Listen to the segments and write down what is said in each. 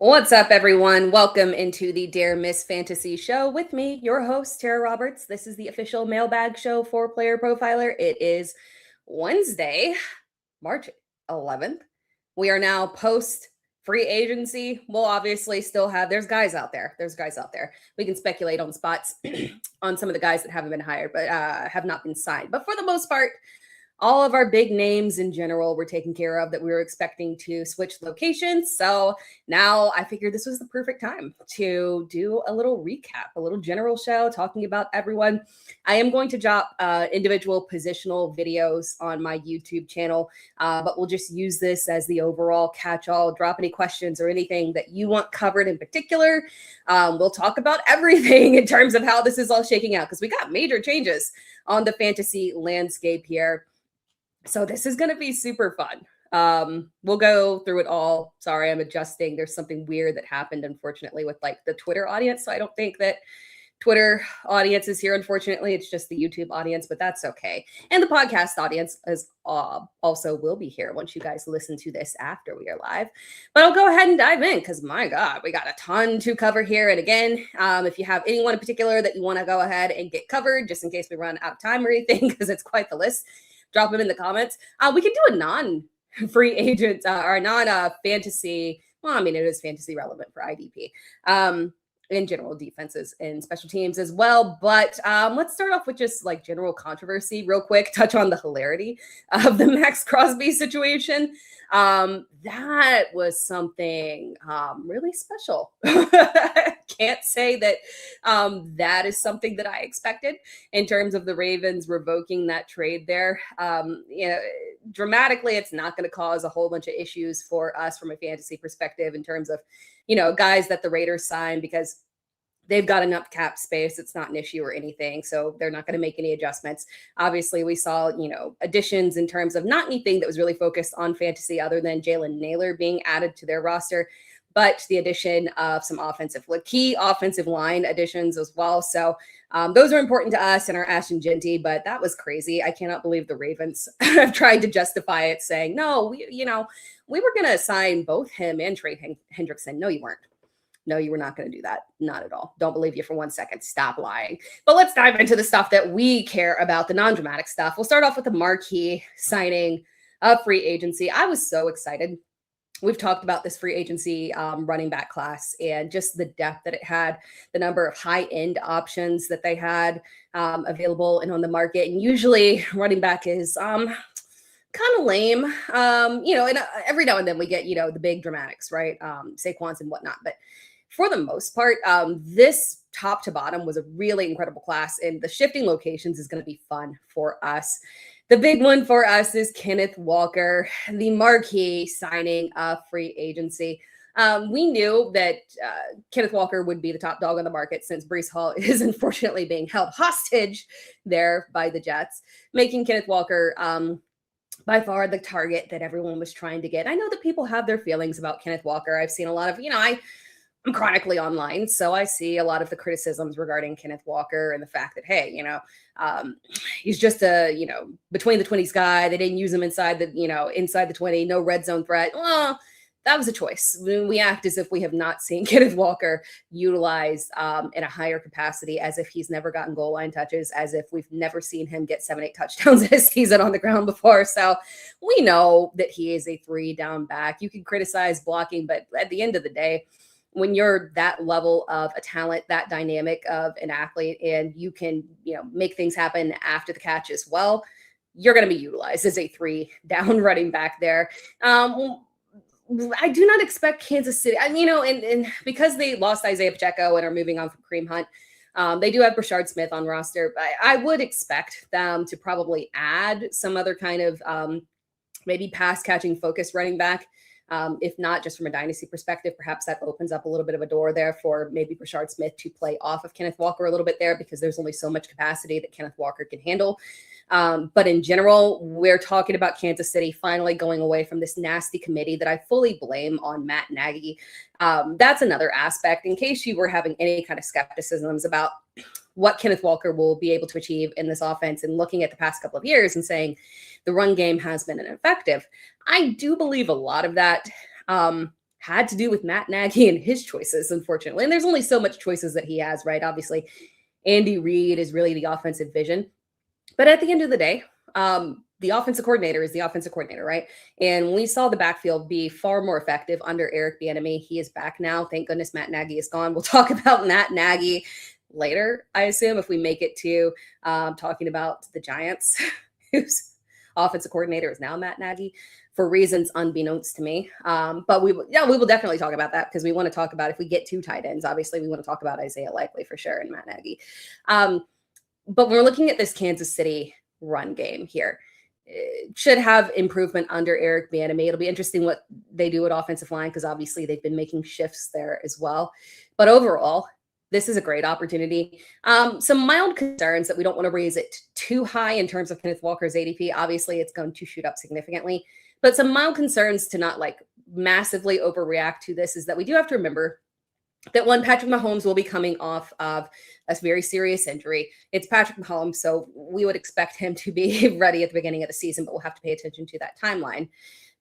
What's up, everyone? Welcome into the Dare Miss Fantasy Show with me, your host, Tara Roberts. This is the official mailbag show for Player Profiler. It is Wednesday, March 11th. We are now post free agency. We'll obviously still have, there's guys out there. We can speculate on spots on some of the guys that haven't been hired, but have not been signed. But for the most part, all of our big names in general were taken care of that we were expecting to switch locations. So now I figured this was the perfect time to do a little recap, a little general show talking about everyone. I am going to drop individual positional videos on my YouTube channel, but we'll just use this as the overall catch-all. Drop any questions or anything that you want covered in particular. We'll talk about everything in terms of how this is all shaking out because we got major changes on the fantasy landscape here. So this is going to be super fun. We'll go through it all. Sorry, I'm adjusting. There's something weird that happened, unfortunately, with like the Twitter audience. So I don't think that Twitter audience is here. Unfortunately, it's just the YouTube audience, but that's okay. And the podcast audience is also will be here once you guys listen to this after we are live. But I'll go ahead and dive in because my God, we got a ton to cover here. And again, if you have anyone in particular that you want to go ahead and get covered, just in case we run out of time or anything, because it's quite the list, drop them in the comments. We can do a non-free agent or non-fantasy. Well, I mean, it is fantasy relevant for IDP. In general, defenses and special teams as well. But let's start off with just like general controversy real quick, touch on the hilarity of the Max Crosby situation. That was something really special. Can't say that that is something that I expected in terms of the Ravens revoking that trade there. Dramatically, it's not going to cause a whole bunch of issues for us from a fantasy perspective in terms of, guys that the Raiders sign because they've got enough cap space. It's not an issue or anything. So they're not going to make any adjustments. Obviously, we saw, additions in terms of not anything that was really focused on fantasy other than Jalen Naylor being added to their roster, but the addition of some key offensive line additions as well. So those are important to us and our Ashton Genty, but that was crazy. I cannot believe the Ravens have tried to justify it saying, no, we were going to sign both him and Trey Hendrickson. No, you weren't. No, you were not going to do that. Not at all. Don't believe you for 1 second. Stop lying. But let's dive into the stuff that we care about, the non-dramatic stuff. We'll start off with the marquee signing of free agency. I was so excited. We've talked about this free agency running back class and just the depth that it had, the number of high-end options that they had available and on the market. And usually running back is kind of lame, and every now and then we get, the big dramatics, right? Saquons and whatnot. But for the most part, this top to bottom was a really incredible class, and the shifting locations is going to be fun for us. The big one for us is Kenneth Walker, the marquee signing of free agency. We knew that Kenneth Walker would be the top dog on the market since Breece Hall is unfortunately being held hostage there by the Jets, making Kenneth Walker by far the target that everyone was trying to get. I know that people have their feelings about Kenneth Walker. I've seen a lot of, I'm chronically online, so I see a lot of the criticisms regarding Kenneth Walker and the fact that, hey, he's just a, between the 20s guy. They didn't use him inside the 20, no red zone threat. Well, that was a choice. We act as if we have not seen Kenneth Walker utilized in a higher capacity, as if he's never gotten goal line touches, as if we've never seen him get 7-8 touchdowns in a season on the ground before. So we know that he is a 3-down back. You can criticize blocking, but at the end of the day, when you're that level of a talent, that dynamic of an athlete, and you can, make things happen after the catch as well, you're going to be utilized as a 3-down running back there. I do not expect Kansas City, and because they lost Isaiah Pacheco and are moving on from Kareem Hunt, they do have Brashard Smith on roster, but I would expect them to probably add some other kind of maybe pass catching focused running back. If not, just from a dynasty perspective, perhaps that opens up a little bit of a door there for maybe Brashard Smith to play off of Kenneth Walker a little bit there, because there's only so much capacity that Kenneth Walker can handle. But in general, we're talking about Kansas City finally going away from this nasty committee that I fully blame on Matt Nagy. That's another aspect, in case you were having any kind of skepticisms about what Kenneth Walker will be able to achieve in this offense, and looking at the past couple of years and saying the run game has been ineffective. I do believe a lot of that had to do with Matt Nagy and his choices, unfortunately. And there's only so much choices that he has, right? Obviously, Andy Reid is really the offensive vision. But at the end of the day, the offensive coordinator is the offensive coordinator, right? And we saw the backfield be far more effective under Eric Bieniemy. He is back now. Thank goodness Matt Nagy is gone. We'll talk about Matt Nagy later, I assume, if we make it to talking about the Giants, whose offensive coordinator is now Matt Nagy, for reasons unbeknownst to me. But we will definitely talk about that, because we want to talk about, if we get 2 tight ends, obviously we want to talk about Isaiah Likely for sure and Matt Nagy. But when we're looking at this Kansas City run game here, it should have improvement under Eric Bieniemy. It'll be interesting what they do at offensive line, because obviously they've been making shifts there as well. But overall, this is a great opportunity. Some mild concerns that we don't want to raise it too high in terms of Kenneth Walker's ADP. Obviously, it's going to shoot up significantly. But some mild concerns to not like massively overreact to this is that we do have to remember that Patrick Mahomes will be coming off of a very serious injury. It's Patrick Mahomes, so we would expect him to be ready at the beginning of the season, but we'll have to pay attention to that timeline.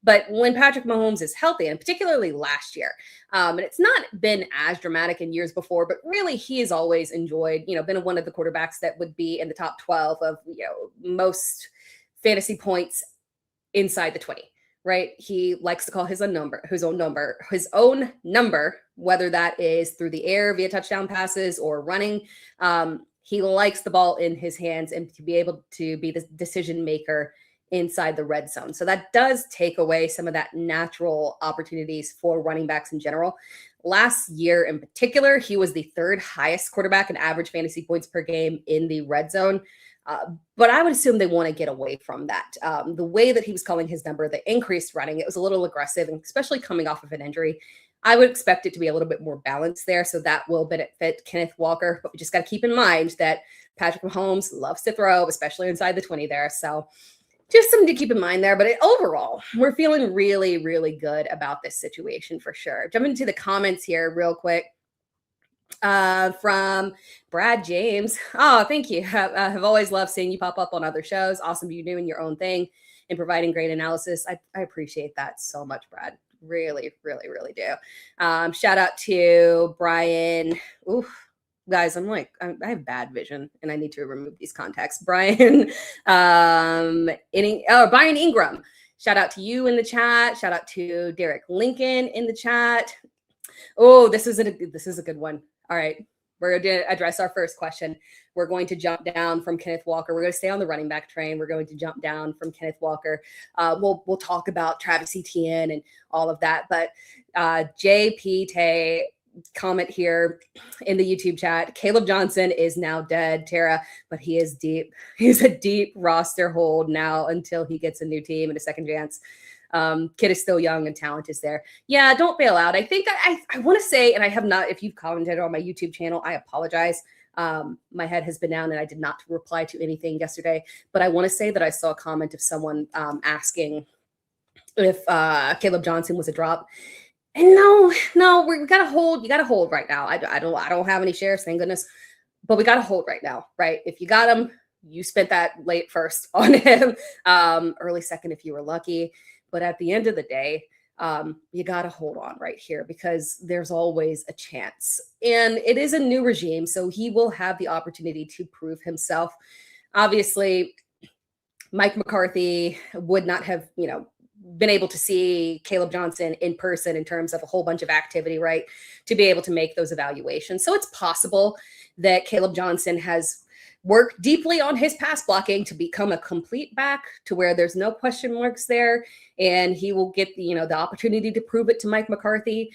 But when Patrick Mahomes is healthy, and particularly last year, and it's not been as dramatic in years before, but really he has always enjoyed, been one of the quarterbacks that would be in the top 12 of, most fantasy points inside the 20. Right? He likes to call his own number, whether that is through the air via touchdown passes or running. He likes the ball in his hands and to be able to be the decision maker inside the red zone. So that does take away some of that natural opportunities for running backs in general. Last year in particular, he was the 3rd highest quarterback in average fantasy points per game in the red zone. But I would assume they want to get away from that. The way that he was calling his number, the increased running, it was a little aggressive, and especially coming off of an injury. I would expect it to be a little bit more balanced there, so that will benefit Kenneth Walker. But we just got to keep in mind that Patrick Mahomes loves to throw, especially inside the 20 there. So just something to keep in mind there. But overall, we're feeling really, really good about this situation for sure. Jumping into the comments here real quick. From Brad James. Oh, thank you. Have always loved seeing you pop up on other shows. Awesome you doing your own thing and providing great analysis. I appreciate that so much, Brad. Really, really, really do. Shout out to Brian. Ooh, guys, I have bad vision and I need to remove these contacts. Brian, Brian Ingram. Shout out to you in the chat. Shout out to Derek Lincoln in the chat. Oh, this is a good one. All right, we're going to address our first question. We're going to jump down from Kenneth Walker. We're going to stay on the running back train. We're going to jump down from Kenneth Walker. We'll talk about Travis Etienne and all of that. But JP Tay comment here in the YouTube chat. Caleb Johnson is now dead, Tara, but he is deep. He's a deep roster hold now until he gets a new team and a second chance. Kid is still young and talent is there. Yeah, don't bail out. I think I want to say, and I have not, if you've commented on my YouTube channel, I apologize. My head has been down and I did not reply to anything yesterday, but I want to say that I saw a comment of someone asking if Caleb Johnson was a drop. And no, we got to hold. You got to hold right now. I don't have any shares, thank goodness, but we got to hold right now, right? If you got him, you spent that late first on him, early second if you were lucky. But at the end of the day, you got to hold on right here because there's always a chance. And it is a new regime, so he will have the opportunity to prove himself. Obviously, Mike McCarthy would not have, been able to see Caleb Johnson in person in terms of a whole bunch of activity, right, to be able to make those evaluations. So it's possible that Caleb Johnson has work deeply on his pass blocking to become a complete back to where there's no question marks there. And he will get the opportunity to prove it to Mike McCarthy.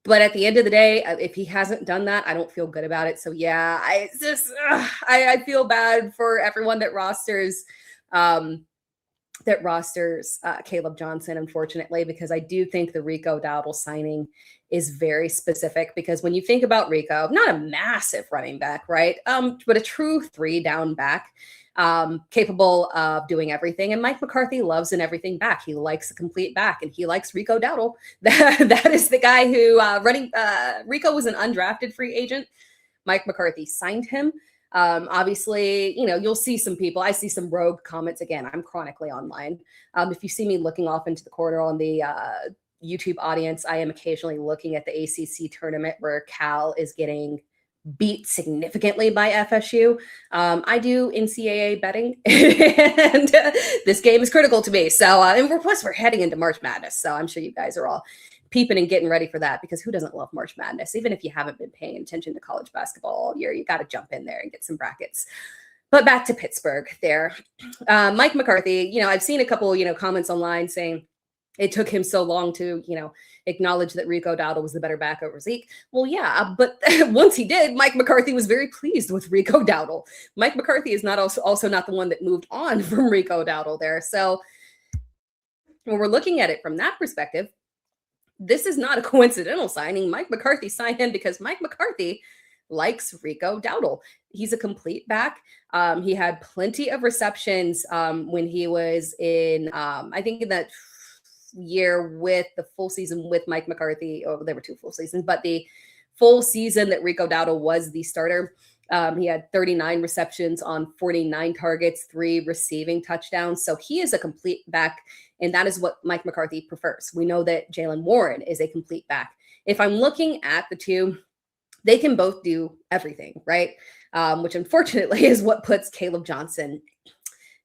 But at the end of the day, if he hasn't done that, I don't feel good about it. So yeah, I feel bad for everyone that rosters Caleb Johnson, unfortunately, because I do think the Rico Dowdle signing is very specific because when you think about Rico, not a massive running back, right? But a true 3-down back, capable of doing everything. And Mike McCarthy loves an everything back. He likes a complete back and he likes Rico Dowdle. That is the guy who Rico was an undrafted free agent. Mike McCarthy signed him. Obviously, you'll see some people. I see some rogue comments. Again, I'm chronically online. If you see me looking off into the corner on the YouTube audience, I am occasionally looking at the ACC tournament where Cal is getting beat significantly by FSU. I do NCAA betting, and this game is critical to me. So, and we're heading into March Madness, so I'm sure you guys are all peeping and getting ready for that, because who doesn't love March Madness? Even if you haven't been paying attention to college basketball all year, you got to jump in there and get some brackets. But back to Pittsburgh there. Mike McCarthy, I've seen a couple, comments online saying it took him so long to, acknowledge that Rico Dowdle was the better back over Zeke. Well, yeah, but once he did, Mike McCarthy was very pleased with Rico Dowdle. Mike McCarthy is not also not the one that moved on from Rico Dowdle there. So when we're looking at it from that perspective, this is not a coincidental signing. Mike McCarthy signed him because Mike McCarthy likes Rico Dowdle. He's a complete back. He had plenty of receptions when he was in, I think in that year with the full season with Mike McCarthy. Oh, there were 2 full seasons, but the full season that Rico Dowdle was the starter, he had 39 receptions on 49 targets, 3 receiving touchdowns. So he is a complete back, and that is what Mike McCarthy prefers. We know that Jalen Warren is a complete back. If I'm looking at the two, they can both do everything, right? Which unfortunately is what puts Caleb Johnson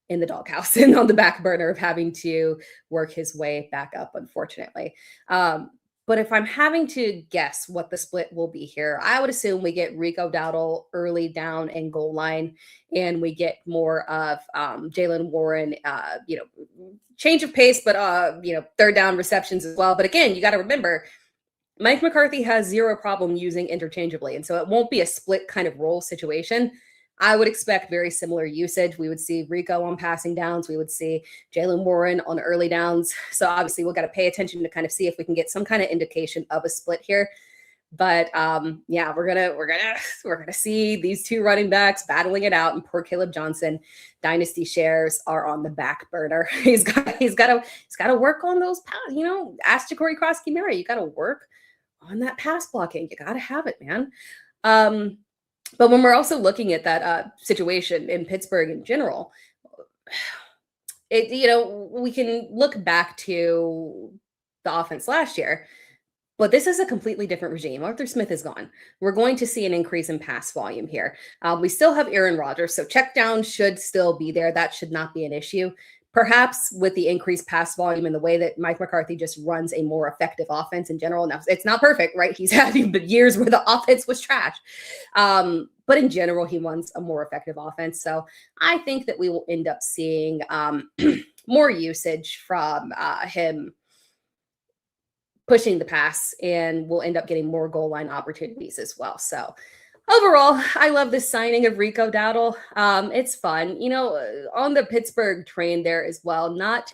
in the doghouse and on the back burner of having to work his way back up, unfortunately. But if I'm having to guess what the split will be here, I would assume we get Rico Dowdle early down and goal line, and we get more of Jalen Warren, change of pace, but, third down receptions as well. But again, you got to remember, Mike McCarthy has zero problem using interchangeably. And so it won't be a split kind of role situation. I would expect very similar usage. We would see Rico on passing downs. We would see Jalen Warren on early downs. So obviously we've got to pay attention to kind of see if we can get some kind of indication of a split here. But yeah, we're gonna see these 2 running backs battling it out, and poor Caleb Johnson, dynasty shares are on the back burner. He's got to work on those, ask Ja'Cory Cross-Kimura, you got to work on that pass blocking. You got to have it, man. But when we're also looking at that situation in Pittsburgh in general, we can look back to the offense last year, but this is a completely different regime. Arthur Smith is gone. We're going to see an increase in pass volume here. We still have Aaron Rodgers, so check down should still be there. That should not be an issue. Perhaps with the increased pass volume and the way that Mike McCarthy just runs a more effective offense in general. Now, it's not perfect, right? He's had years where the offense was trash. But in general, he runs a more effective offense. So I think that we will end up seeing more usage from him pushing the pass, and we'll end up getting more goal line opportunities as well. So overall, I love this signing of Rico Dowdle. It's fun. On the Pittsburgh train there as well, not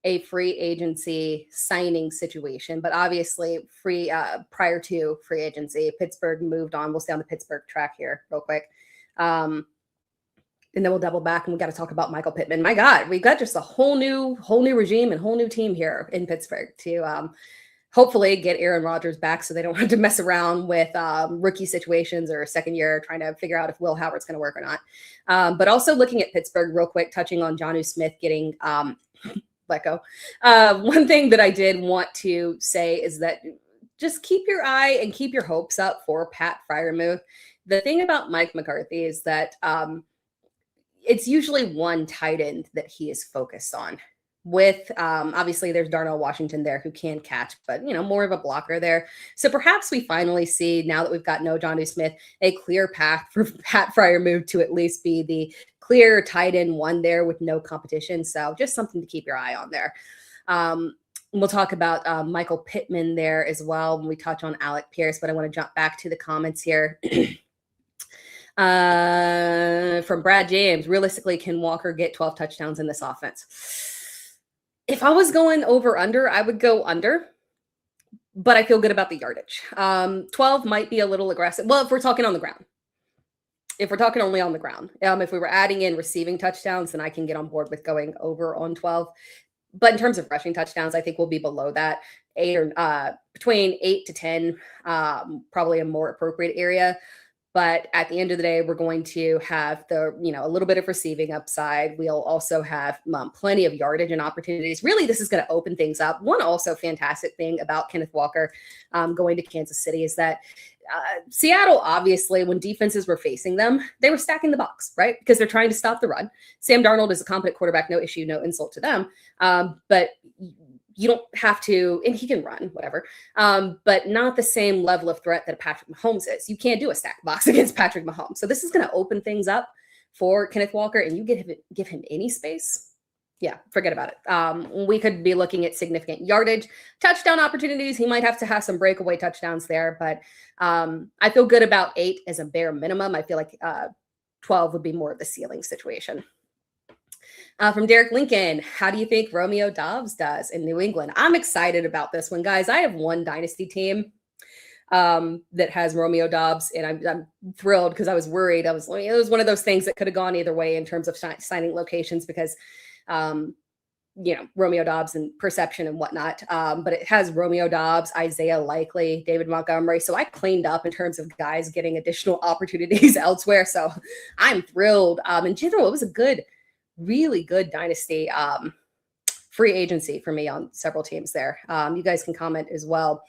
a free agency signing situation, but obviously prior to free agency, Pittsburgh moved on. We'll stay on the Pittsburgh track here real quick. And then we'll double back, and we got to talk about Michael Pittman. My God, we've got just a whole new regime and whole new team here in Pittsburgh to hopefully get Aaron Rodgers back so they don't have to mess around with rookie situations or second year trying to figure out if Will Howard's going to work or not. But also looking at Pittsburgh real quick, touching on Jonnu Smith getting let go. One thing that I did want to say is that just keep your eye and keep your hopes up for Pat Freiermuth. The thing about Mike McCarthy is that it's usually one tight end that he is focused on. With obviously there's Darnell Washington there who can catch, but more of a blocker there. So perhaps we finally see, now that we've got no Jonnu Smith, a clear path for Pat Freiermuth to at least be the clear tight end one there with no competition. So just something to keep your eye on there. We'll talk about Michael Pittman there as well when we touch on Alec Pierce, but I want to jump back to the comments here. From Brad James, realistically, can Walker get 12 touchdowns in this offense? If I was going over under, I would go under, but I feel good about the yardage. 12 might be a little aggressive. Well, if we're talking on the ground, if we're talking only on the ground, if we were adding in receiving touchdowns, then I can get on board with going over on 12. But in terms of rushing touchdowns, I think we'll be below that. Between 8 to 10, probably a more appropriate area. But at the end of the day, we're going to have a little bit of receiving upside. We'll also have plenty of yardage and opportunities. Really, this is going to open things up. One also fantastic thing about Kenneth Walker going to Kansas City is that Seattle, obviously, when defenses were facing them, they were stacking the box, right? Because they're trying to stop the run. Sam Darnold is a competent quarterback, no issue, no insult to them. But you don't have to, and he can run, whatever, but not the same level of threat that Patrick Mahomes is. You can't do a stack box against Patrick Mahomes. So this is going to open things up for Kenneth Walker, and you give him any space. Yeah, forget about it. We could be looking at significant yardage, touchdown opportunities. He might have to have some breakaway touchdowns there, but I feel good about 8 as a bare minimum. I feel like 12 would be more of the ceiling situation. From Derek Lincoln, how do you think Romeo Doubs does in New England? I'm excited about this one, guys. I have one dynasty team that has Romeo Doubs, and I'm thrilled because I was worried. It was one of those things that could have gone either way in terms of signing locations because, Romeo Doubs and perception and whatnot. But it has Romeo Doubs, Isaiah Likely, David Montgomery. So I cleaned up in terms of guys getting additional opportunities elsewhere. So I'm thrilled. In general, it was a really good dynasty free agency for me on several teams there. You guys can comment as well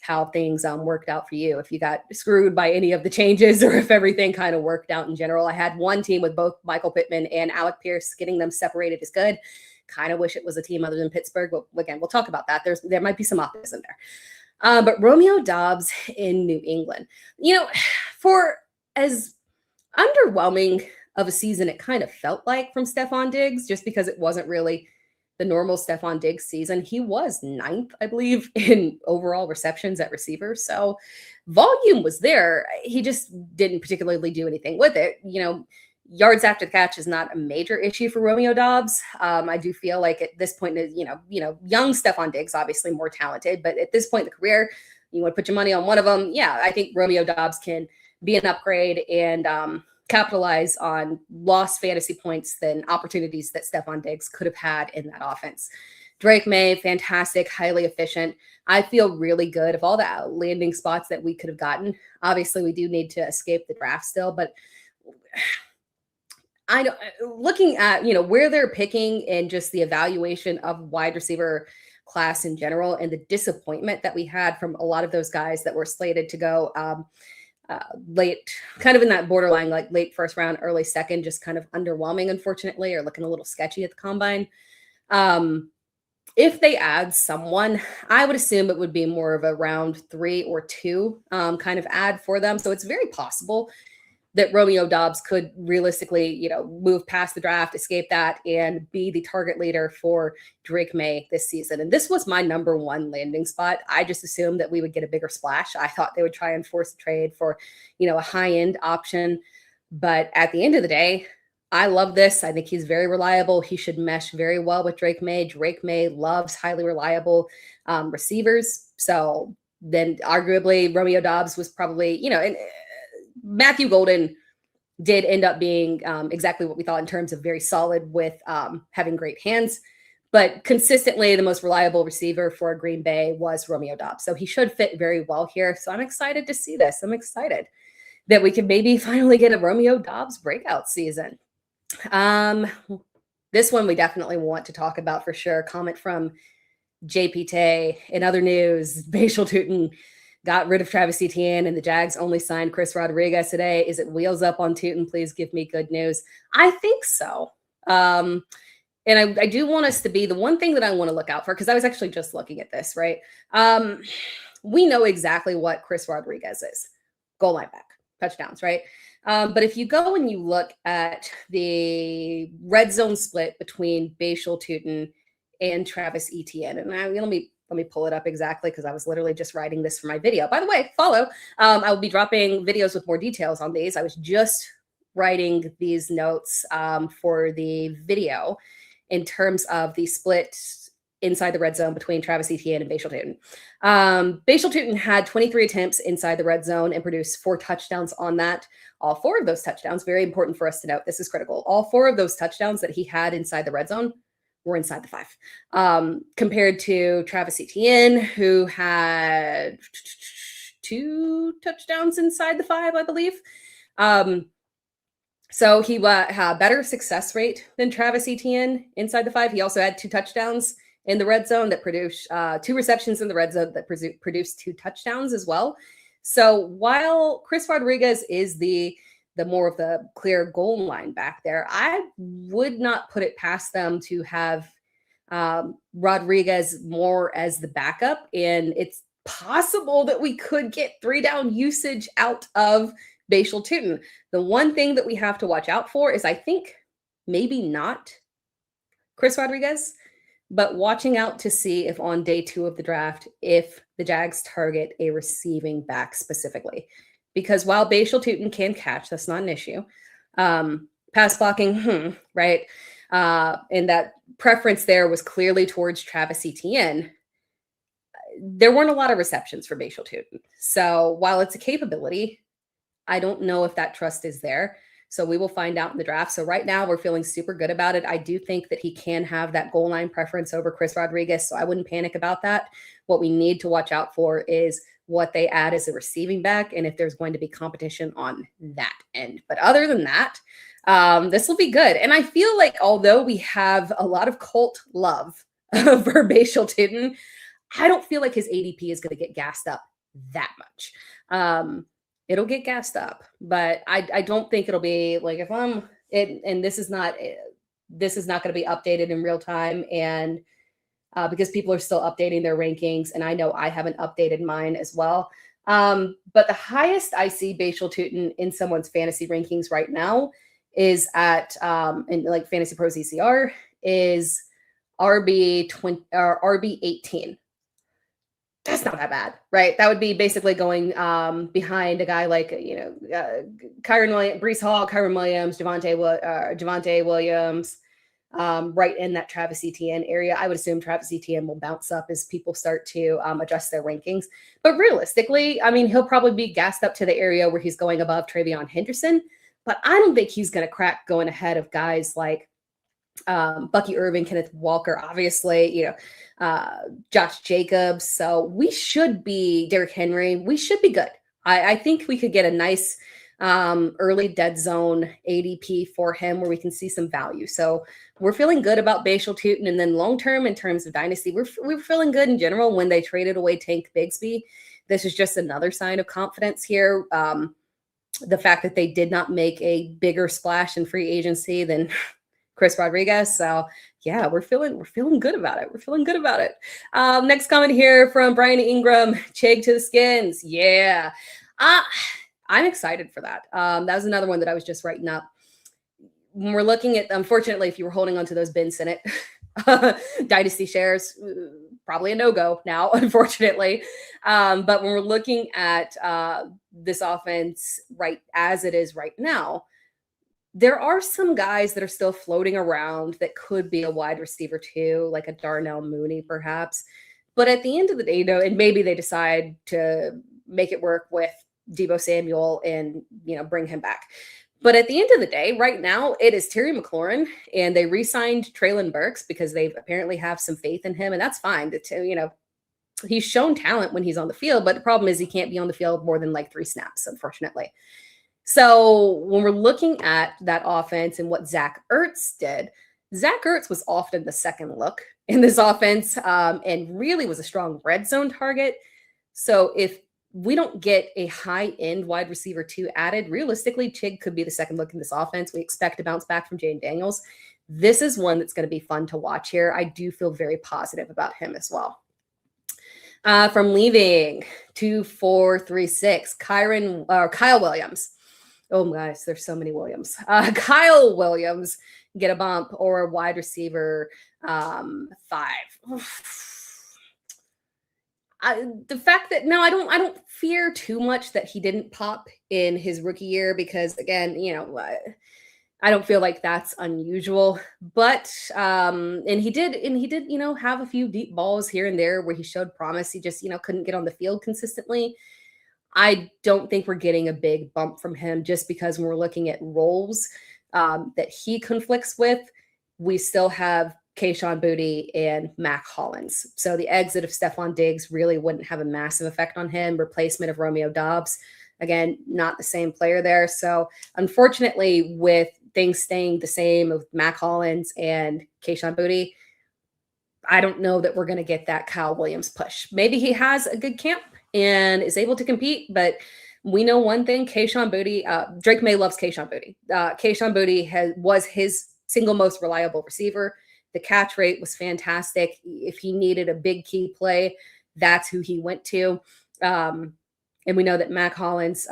how things worked out for you, if you got screwed by any of the changes or if everything kind of worked out in general. I had one team with both Michael Pittman and Alec Pierce. Getting them separated is good. Kind of wish it was a team other than Pittsburgh, but again, we'll talk about that. There might be some optimism there. But Romeo Doubs in New England, for as underwhelming of a season it kind of felt like from Stephon Diggs, just because it wasn't really the normal Stephon Diggs season. He was 9th, I believe, in overall receptions at receiver. So volume was there. He just didn't particularly do anything with it. Yards after the catch is not a major issue for Romeo Doubs. I do feel like at this point, young Stephon Diggs, obviously more talented, but at this point in the career, you want to put your money on one of them. Yeah, I think Romeo Doubs can be an upgrade and capitalize on lost fantasy points than opportunities that Stephon Diggs could have had in that offense. Drake May, fantastic, highly efficient. I feel really good of all the landing spots that we could have gotten. Obviously, we do need to escape the draft still, but looking at where they're picking and just the evaluation of wide receiver class in general and the disappointment that we had from a lot of those guys that were slated to go late, kind of in that borderline, like late first round, early second, just kind of underwhelming, unfortunately, or looking a little sketchy at the combine. If they add someone, I would assume it would be more of a round 3 or 2 kind of add for them. So it's very possible that Romeo Doubs could realistically, move past the draft, escape that, and be the target leader for Drake May this season. And this was my number 1 landing spot. I just assumed that we would get a bigger splash. I thought they would try and force a trade for, a high-end option. But at the end of the day, I love this. I think he's very reliable. He should mesh very well with Drake May. Drake May loves highly reliable receivers. So then arguably Romeo Doubs was probably, and Matthew Golden did end up being exactly what we thought in terms of very solid with having great hands, but consistently the most reliable receiver for Green Bay was Romeo Doubs. So he should fit very well here. So I'm excited to see this. I'm excited that we could maybe finally get a Romeo Doubs breakout season. This one we definitely want to talk about for sure. Comment from JPT. In other news, Bashal Tootin got rid of Travis Etienne and the Jags only signed Chris Rodriguez today. Is it wheels up on Tootin? Please give me good news. I think so. And I do want us to be the one thing that I want to look out for, because I was actually just looking at this, right? We know exactly what Chris Rodriguez is. Goal line back, touchdowns, right? But if you go and you look at the red zone split between Bashal Tootin and Travis Etienne, and let me pull it up exactly because I was literally just writing this for my video. By the way, follow. I will be dropping videos with more details on these. I was just writing these notes for the video in terms of the split inside the red zone between Travis Etienne and Bashal Tootin. Bashal Tootin had 23 attempts inside the red zone and produced 4 touchdowns on that. All 4 of those touchdowns, very important for us to note, this is critical. All 4 of those touchdowns that he had inside the red zone were inside the 5, compared to Travis Etienne, who had 2 touchdowns inside the 5, I believe. So he had better success rate than Travis Etienne inside the 5. He also had 2 touchdowns in the red zone that produced 2 receptions in the red zone that produced 2 touchdowns as well. So while Chris Rodriguez is the more of the clear goal line back there, I would not put it past them to have Rodriguez more as the backup. And it's possible that we could get 3-down usage out of Bashal Tutin. The one thing that we have to watch out for is, I think, maybe not Chris Rodriguez, but watching out to see if on day 2 of the draft, if the Jags target a receiving back specifically. Because while Bashal Tutin can catch, that's not an issue. Pass blocking, right? And that preference there was clearly towards Travis Etienne. There weren't a lot of receptions for Bashal Tutin. So while it's a capability, I don't know if that trust is there. So we will find out in the draft. So right now we're feeling super good about it. I do think that he can have that goal line preference over Chris Rodriguez. So I wouldn't panic about that. What we need to watch out for is what they add as a receiving back and if there's going to be competition on that end. But other than that, this will be good. And I feel like although we have a lot of cult love for Bashal Tutin, I don't feel like his ADP is going to get gassed up that much. It'll get gassed up, but I don't think it'll be like if I'm it. And this is not going to be updated in real time. And because people are still updating their rankings, and I know I haven't updated mine as well. But the highest I see Bashal Tutin in someone's fantasy rankings right now is at in like Fantasy Pros ECR is RB20 or RB 18. That's not that bad, right? That would be basically going behind a guy like, Kyron Williams, Breece Hall, Kyron Williams, Javonte Williams, right in that Travis Etienne area. I would assume Travis Etienne will bounce up as people start to adjust their rankings. But realistically, I mean, he'll probably be gassed up to the area where he's going above Travion Henderson. But I don't think he's going to crack going ahead of guys like Bucky Irving, Kenneth Walker, obviously, Josh Jacobs. So we should be Derrick Henry. We should be good. I think we could get a nice early dead zone ADP for him where we can see some value. So we're feeling good about Bashal Tutin. And then long-term in terms of dynasty, we're feeling good in general when they traded away Tank Bigsby. This is just another sign of confidence here. The fact that they did not make a bigger splash in free agency than Chris Rodriguez. So yeah, we're feeling good about it. We're feeling good about it. Next comment here from Brian Ingram, Chig to the skins. Yeah. I'm excited for that. That was another one that I was just writing up. When we're looking at, unfortunately, if you were holding on to those Ben Sinnott dynasty shares, probably a no-go now, unfortunately. But when we're looking at this offense right as it is right now, there are some guys that are still floating around that could be a wide receiver too, like a Darnell Mooney, perhaps. But at the end of the day, and maybe they decide to make it work with Deebo Samuel and, bring him back. But at the end of the day, right now, it is Terry McLaurin, and they re-signed Treylon Burks because they apparently have some faith in him, and that's fine. He's shown talent when he's on the field, but the problem is he can't be on the field more than like 3 snaps, unfortunately. So when we're looking at that offense and what Zach Ertz did, Zach Ertz was often the second look in this offense and really was a strong red zone target. So if we don't get a high-end wide receiver 2 added, realistically, Chig could be the second look in this offense. We expect to bounce back from Jane Daniels. This is one that's going to be fun to watch here. I do feel very positive about him as well. From leaving 2436, Kyle Williams. Oh my gosh, there's so many Williams. Kyle Williams get a bump or a wide receiver 5. The fact that I don't fear too much that he didn't pop in his rookie year because again, I don't feel like that's unusual. But and he did have a few deep balls here and there where he showed promise. He just couldn't get on the field consistently. I don't think we're getting a big bump from him just because when we're looking at roles that he conflicts with, we still have Kayshon Boutte and Mac Hollins. So the exit of Stephon Diggs really wouldn't have a massive effect on him. Replacement of Romeo Doubs, Again, not the same player there. So unfortunately, with things staying the same with Mac Hollins and Kayshon Boutte, I don't know that we're going to get that Kyle Williams push. Maybe he has a good camp and is able to compete, but we know one thing: Kayshon Boutte, Drake May loves Kayshon Boutte. Kayshon Boutte was his single most reliable receiver. The catch rate was fantastic. If he needed a big key play, that's who he went to. And we know that Mac Hollins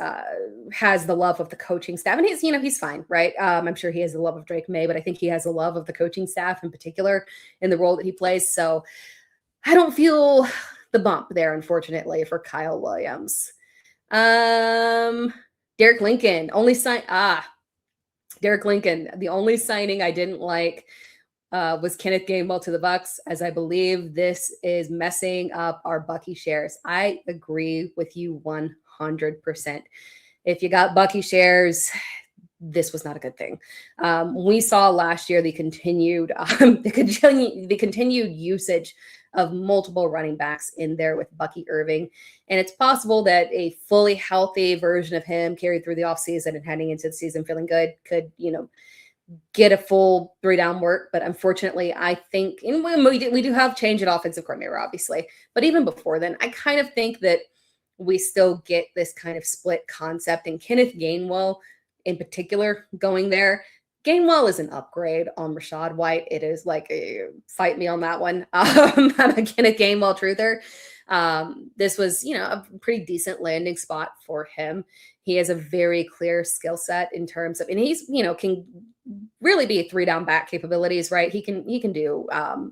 has the love of the coaching staff, and he's fine, right? I'm sure he has the love of Drake May, but I think he has the love of the coaching staff in particular in the role that he plays. So I don't feel the bump there, unfortunately, for Kyle Williams. Derek Lincoln, Derek Lincoln. The only signing I didn't like was Kenneth Gainwell to the Bucks, as I believe this is messing up our Bucky shares. I agree with you 100%. If you got Bucky shares, this was not a good thing. We saw last year the continued usage of multiple running backs in there with Bucky Irving. And it's possible that a fully healthy version of him carried through the offseason and heading into the season feeling good could, get a full 3-down work. But unfortunately, I think, and we do have change at offensive coordinator, obviously. But even before then, I kind of think that we still get this kind of split concept. And Kenneth Gainwell in particular going there. Gainwell is an upgrade on Rachaad White. It is like, fight me on that one. I'm a Kenneth Gainwell truther. This was, a pretty decent landing spot for him. He has a very clear skill set in terms of, and he's, can really be 3-down back capabilities, right? He can do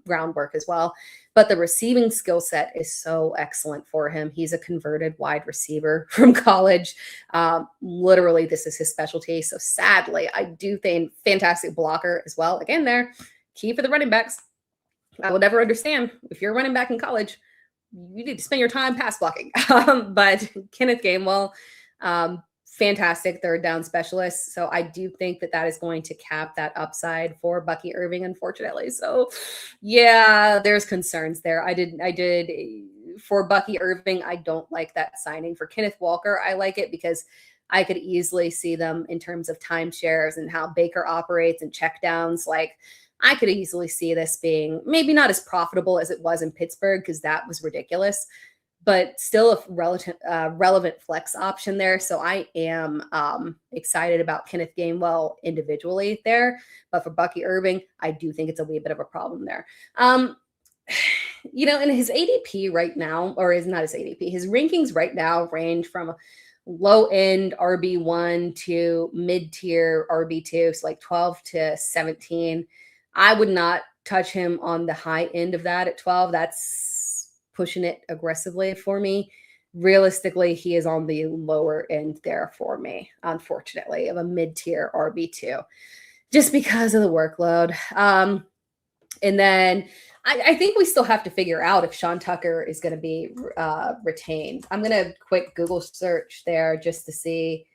groundwork as well, but the receiving skill set is so excellent for him. He's a converted wide receiver from college. Literally, this is his specialty. So sadly, I do think fantastic blocker as well. Again, there, key for the running backs. I will never understand if you're a running back in college, you need to spend your time pass blocking. But Kenneth Gainwell, fantastic 3rd-down specialist. So I do think that is going to cap that upside for Bucky Irving, unfortunately. So yeah, there's concerns there. I did for Bucky Irving. I don't like that signing. For Kenneth Walker, I like it because I could easily see them in terms of timeshares and how Baker operates and checkdowns. Like, I could easily see this being maybe not as profitable as it was in Pittsburgh, because that was ridiculous, but still a relevant flex option there. So I am excited about Kenneth Gainwell individually there. But for Bucky Irving, I do think it's a wee bit of a problem there. In his ADP right now, or is not his ADP, his rankings right now range from low-end RB1 to mid-tier RB2, so like 12 to 17. I would not touch him on the high end of that at 12. That's pushing it aggressively for me. Realistically, he is on the lower end there for me, unfortunately, of a mid-tier RB2, just because of the workload. And then I think we still have to figure out if Sean Tucker is going to be retained. I'm going to quick Google search there just to see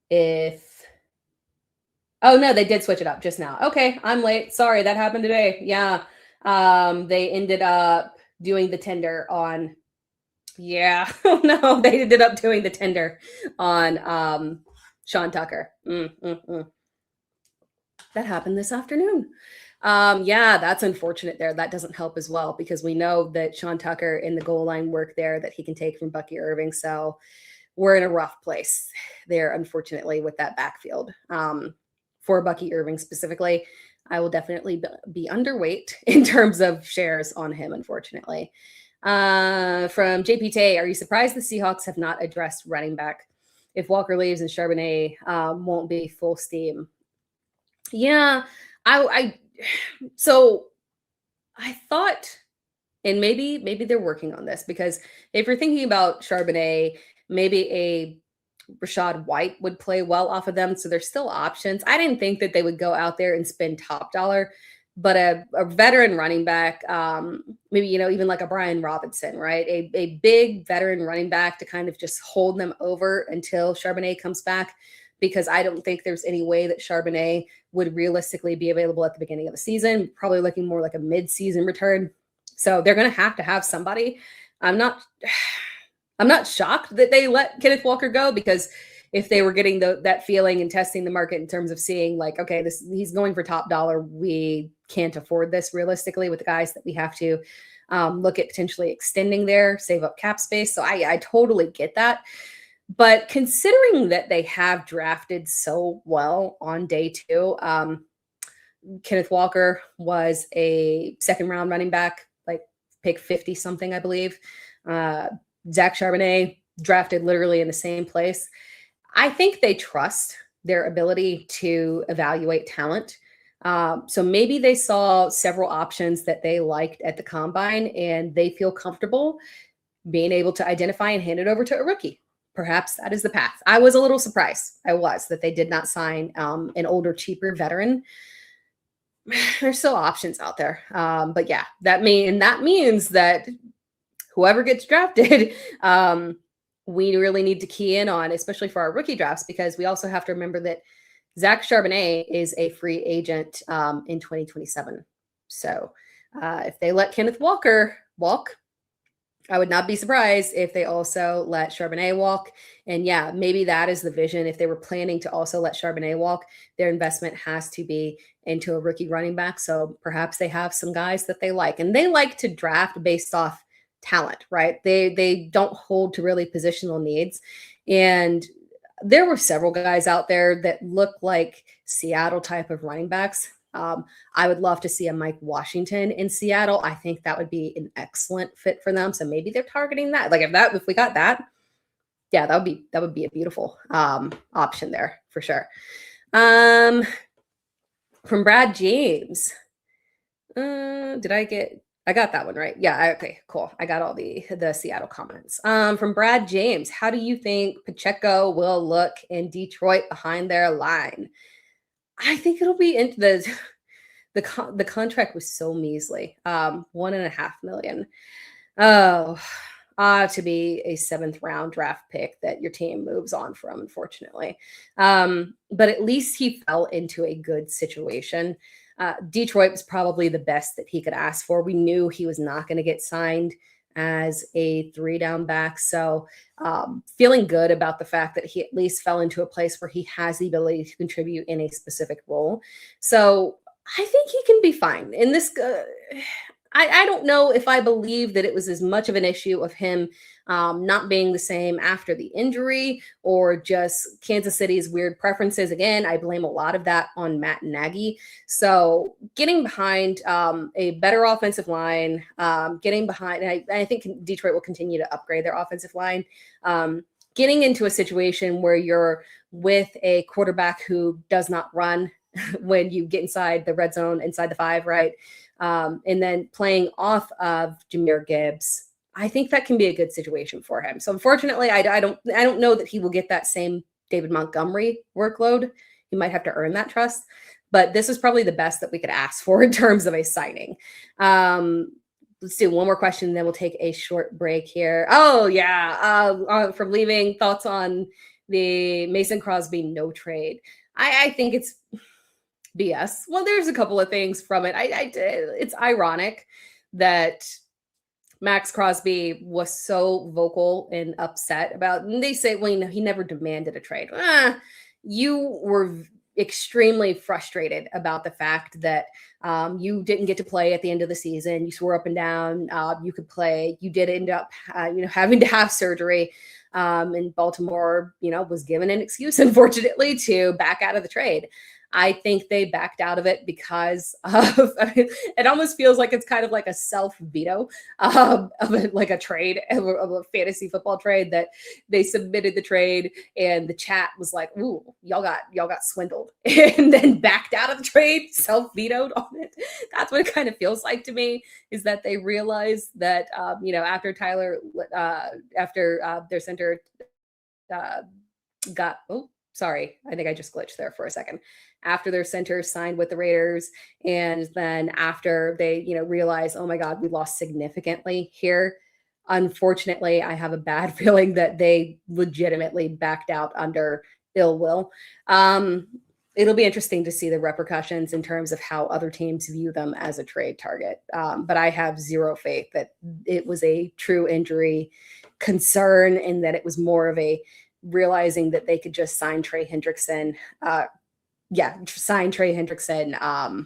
if... Oh, no, they did switch it up just now. Okay, I'm late. Sorry, that happened today. Yeah. They ended up doing the tender on... Yeah. Oh, no, they ended up doing the tender on Sean Tucker. That happened this afternoon. Yeah, that's unfortunate there. That doesn't help as well, because we know that Sean Tucker in the goal line work there that he can take from Bucky Irving. So we're in a rough place there, unfortunately, with that backfield. For Bucky Irving specifically, I will definitely be underweight in terms of shares on him, unfortunately. From JPT, are you surprised the Seahawks have not addressed running back? If Walker leaves and Charbonnet won't be full steam. Yeah, so I thought, and maybe they're working on this, because if you're thinking about Charbonnet, maybe a Rachaad White would play well off of them. So there's still options. I didn't think that they would go out there and spend top dollar, but a veteran running back, maybe, even like a Brian Robinson, right? A big veteran running back to kind of just hold them over until Charbonnet comes back, because I don't think there's any way that Charbonnet would realistically be available at the beginning of the season, probably looking more like a mid-season return. So they're going to have somebody. I'm not I'm not shocked that they let Kenneth Walker go, because if they were getting that feeling and testing the market in terms of seeing like, okay, he's going for top dollar, we can't afford this realistically with the guys that we have to look at potentially extending there, save up cap space. So I totally get that. But considering that they have drafted so well on day 2, Kenneth Walker was a second round running back, like pick 50 something, I believe. Zach Charbonnet drafted literally in the same place. I think they trust their ability to evaluate talent. So maybe they saw several options that they liked at the combine, and they feel comfortable being able to identify and hand it over to a rookie. Perhaps that is the path. I was a little surprised. That they did not sign an older, cheaper veteran. There's still options out there. But yeah, that means that whoever gets drafted, we really need to key in on, especially for our rookie drafts, because we also have to remember that Zach Charbonnet is a free agent in 2027. So if they let Kenneth Walker walk, I would not be surprised if they also let Charbonnet walk. And yeah, maybe that is the vision. If they were planning to also let Charbonnet walk, their investment has to be into a rookie running back. So perhaps they have some guys that they like, and they like to draft based off talent, right? They don't hold to really positional needs. And there were several guys out there that look like Seattle type of running backs. I would love to see a Mike Washington in Seattle. I think that would be an excellent fit for them. So maybe they're targeting that. Like if we got that, yeah, that would be a beautiful option there for sure. From Brad James, I got that one right. Yeah. Okay, cool. I got all the Seattle comments. From Brad James, how do you think Pacheco will look in Detroit behind their line? I think it'll be into the contract was so measly, $1.5 million. To be a 7th round draft pick that your team moves on from, unfortunately. But at least he fell into a good situation. Detroit was probably the best that he could ask for. We knew he was not going to get signed as a 3-down back. So feeling good about the fact that he at least fell into a place where he has the ability to contribute in a specific role. So I think he can be fine. In this, I don't know if I believe that it was as much of an issue of him not being the same after the injury, or just Kansas City's weird preferences. Again, I blame a lot of that on Matt Nagy. So getting behind a better offensive line, getting behind, and I think Detroit will continue to upgrade their offensive line. Getting into a situation where you're with a quarterback who does not run when you get inside the red zone, inside the 5, right? And then playing off of Jahmyr Gibbs, I think that can be a good situation for him. So unfortunately, I don't know that he will get that same David Montgomery workload. He might have to earn that trust, but this is probably the best that we could ask for in terms of a signing. Let's do one more question, and then we'll take a short break here. Oh yeah, from leaving, thoughts on the Mason Crosby no trade. I think it's BS. Well, there's a couple of things from it. It's ironic that Max Crosby was so vocal and upset about, and they say, well, he never demanded a trade. You were extremely frustrated about the fact that you didn't get to play at the end of the season. You swore up and down you could play. You did end up having to have surgery. And Baltimore, was given an excuse, unfortunately, to back out of the trade. I think they backed out of it because of, it almost feels like it's kind of like a self-veto of a trade, of a fantasy football trade, that they submitted the trade and the chat was like, ooh, y'all got swindled, and then backed out of the trade, self-vetoed on it. That's what it kind of feels like to me, is that they realized that, after their center got, sorry, I think I just glitched there for a second. After their center signed with the Raiders, and then after they, realized, oh my God, we lost significantly here. Unfortunately, I have a bad feeling that they legitimately backed out under ill will. It'll be interesting to see the repercussions in terms of how other teams view them as a trade target. But I have zero faith that it was a true injury concern, and that it was more of a realizing that they could just sign Trey Hendrickson. Sign Trey Hendrickson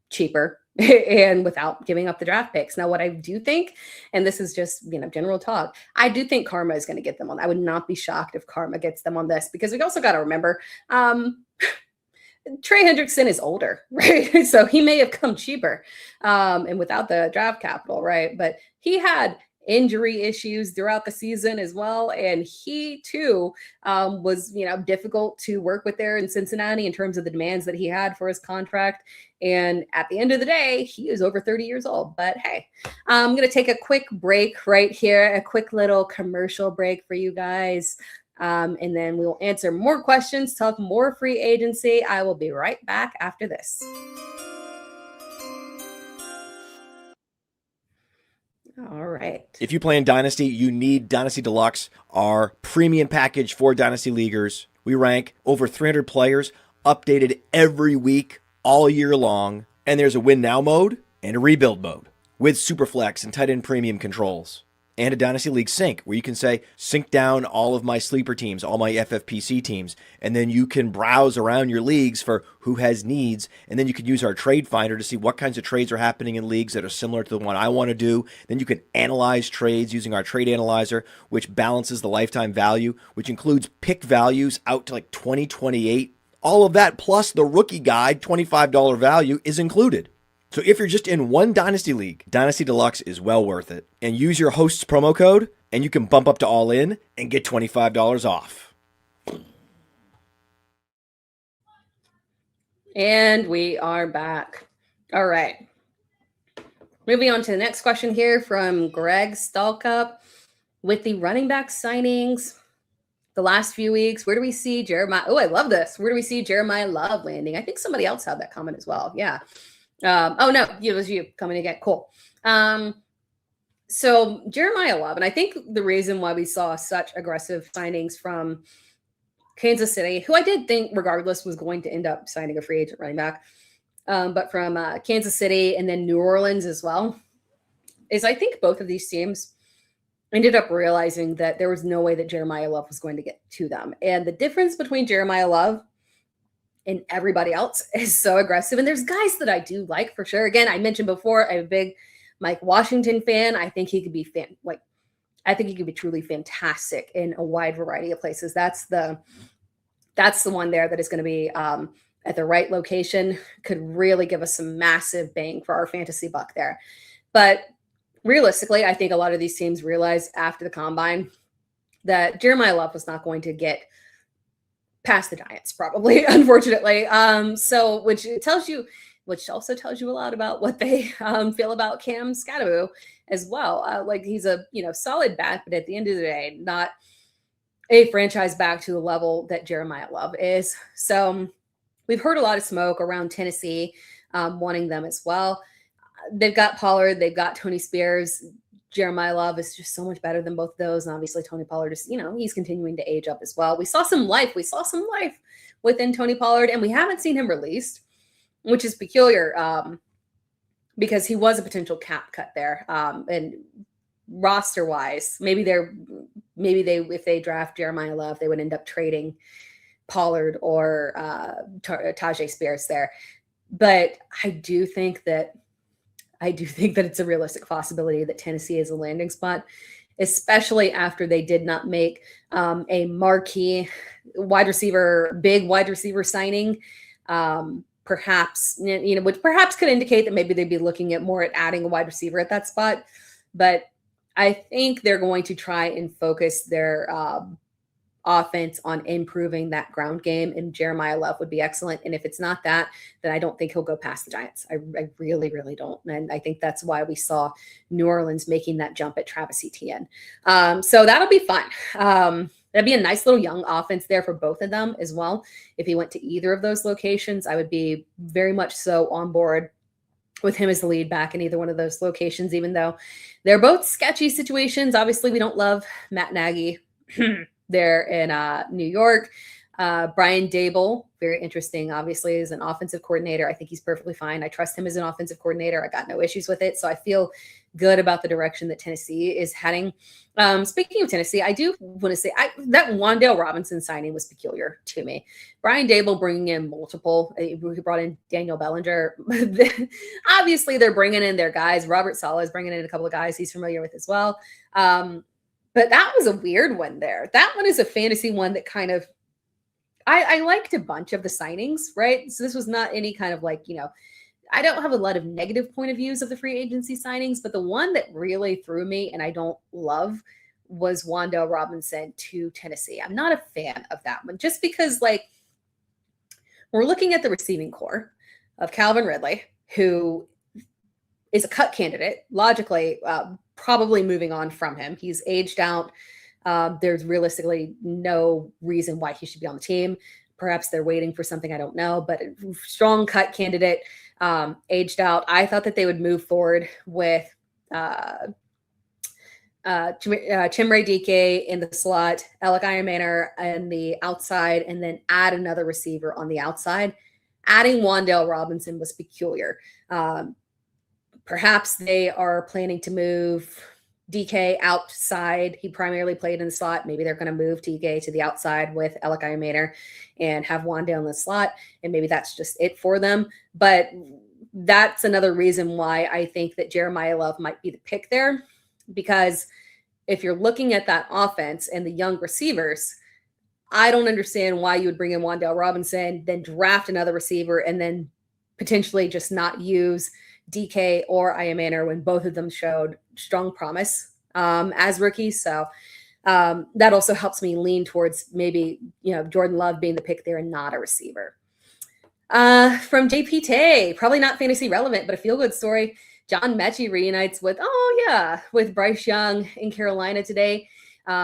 cheaper and without giving up the draft picks. Now, what I do think, and this is just, general talk, I do think Karma is going to get them on. I would not be shocked if Karma gets them on this, because we also got to remember, Trey Hendrickson is older, right? So he may have come cheaper and without the draft capital, right? But he had injury issues throughout the season as well. And he too was, difficult to work with there in Cincinnati in terms of the demands that he had for his contract. And at the end of the day, he is over 30 years old. But hey, I'm going to take a quick break right here, a quick little commercial break for you guys. And then we'll answer more questions, talk more free agency. I will be right back after this. All right. If you play in Dynasty, you need Dynasty Deluxe, our premium package for Dynasty Leaguers. We rank over 300 players, updated every week, all year long. And there's a win now mode and a rebuild mode with Superflex and tight end premium controls. And a Dynasty League sync, where you can say, sync down all of my sleeper teams, all my FFPC teams, and then you can browse around your leagues for who has needs, and then you can use our trade finder to see what kinds of trades are happening in leagues that are similar to the one I want to do. Then you can analyze trades using our trade analyzer, which balances the lifetime value, which includes pick values out to like 2028. All of that, plus the rookie guide, $25 value, is included. So if you're just in one Dynasty League, Dynasty Deluxe is well worth it. And use your host's promo code, and you can bump up to all in and get $25 off. And we are back. All right. Moving on to the next question here from Greg Stalkup. With the running back signings the last few weeks, where do we see Jeremiah? Oh, I love this. Where do we see Jeremiah Love landing? I think somebody else had that comment as well. Yeah. Oh no, it was you coming again. Cool. So Jeremiah Love, and I think the reason why we saw such aggressive signings from Kansas City, who I did think regardless was going to end up signing a free agent running back, but from Kansas City and then New Orleans as well, is I think both of these teams ended up realizing that there was no way that Jeremiah Love was going to get to them. And the difference between Jeremiah Love and everybody else is so aggressive. And there's guys that I do like for sure. Again, I mentioned before, I'm a big Mike Washington fan. I think he could be I think he could be truly fantastic in a wide variety of places. That's the one there that is going to be at the right location, could really give us some massive bang for our fantasy buck there. But realistically, I think a lot of these teams realized after the combine that Jeremiah Love was not going to get past the Giants, probably, unfortunately. So which also tells you a lot about what they feel about Cam Scadaboo as well. Like he's a solid back, but at the end of the day, not a franchise back to the level that Jeremiah Love is. So we've heard a lot of smoke around Tennessee wanting them as well. They've got Pollard, they've got Tony Spears. Jeremiah Love is just so much better than both of those. And obviously Tony Pollard is, he's continuing to age up as well. We saw some life within Tony Pollard, and we haven't seen him released, which is peculiar because he was a potential cap cut there. And roster wise, maybe if they draft Jeremiah Love, they would end up trading Pollard or Tajay Spears there. But I do think that it's a realistic possibility that Tennessee is a landing spot, especially after they did not make a marquee big wide receiver signing. Perhaps, which perhaps could indicate that maybe they'd be looking at adding a wide receiver at that spot. But I think they're going to try and focus their offense on improving that ground game, and Jeremiah Love would be excellent. And if it's not that, then I don't think he'll go past the Giants. I really, really don't. And I think that's why we saw New Orleans making that jump at Travis Etienne. So that'll be fun. That'd be a nice little young offense there for both of them as well. If he went to either of those locations, I would be very much so on board with him as the lead back in either one of those locations, even though they're both sketchy situations. Obviously, we don't love Matt Nagy there in New York. Brian Dable, very interesting, obviously, as an offensive coordinator. I think he's perfectly fine. I trust him as an offensive coordinator. I got no issues with it. So I feel good about the direction that Tennessee is heading. Speaking of Tennessee, I do want to say that Wan'Dale Robinson signing was peculiar to me. Brian Dable bringing in multiple, he brought in Daniel Bellinger. Obviously, they're bringing in their guys. Robert Saleh is bringing in a couple of guys he's familiar with as well. But that was a weird one there. That one is a fantasy one that kind of, I liked a bunch of the signings, right? So this was not any kind of like, I don't have a lot of negative point of views of the free agency signings, but the one that really threw me and I don't love was Wan'Dale Robinson to Tennessee. I'm not a fan of that one just because we're looking at the receiving core of Calvin Ridley, who is a cut candidate, logically, probably moving on from him. He's aged out. There's realistically no reason why he should be on the team. Perhaps they're waiting for something, I don't know, but a strong cut candidate, aged out. I thought that they would move forward with Chimere Dike in the slot, Alec Ironmaner in the outside, and then add another receiver on the outside. Adding Wan'Dale Robinson was peculiar. Perhaps they are planning to move DK outside. He primarily played in the slot. Maybe they're going to move DK to the outside with Alec Ironmaner and have Wan'Dale in the slot. And maybe that's just it for them. But that's another reason why I think that Jeremiah Love might be the pick there. Because if you're looking at that offense and the young receivers, I don't understand why you would bring in Wan'Dale Robinson, then draft another receiver, and then potentially just not use DK or Ironmaner when both of them showed strong promise as rookies. So that also helps me lean towards maybe, Jordan Love being the pick there and not a receiver. From JPT, probably not fantasy relevant, but a feel-good story. John Mechie reunites with Bryce Young in Carolina today.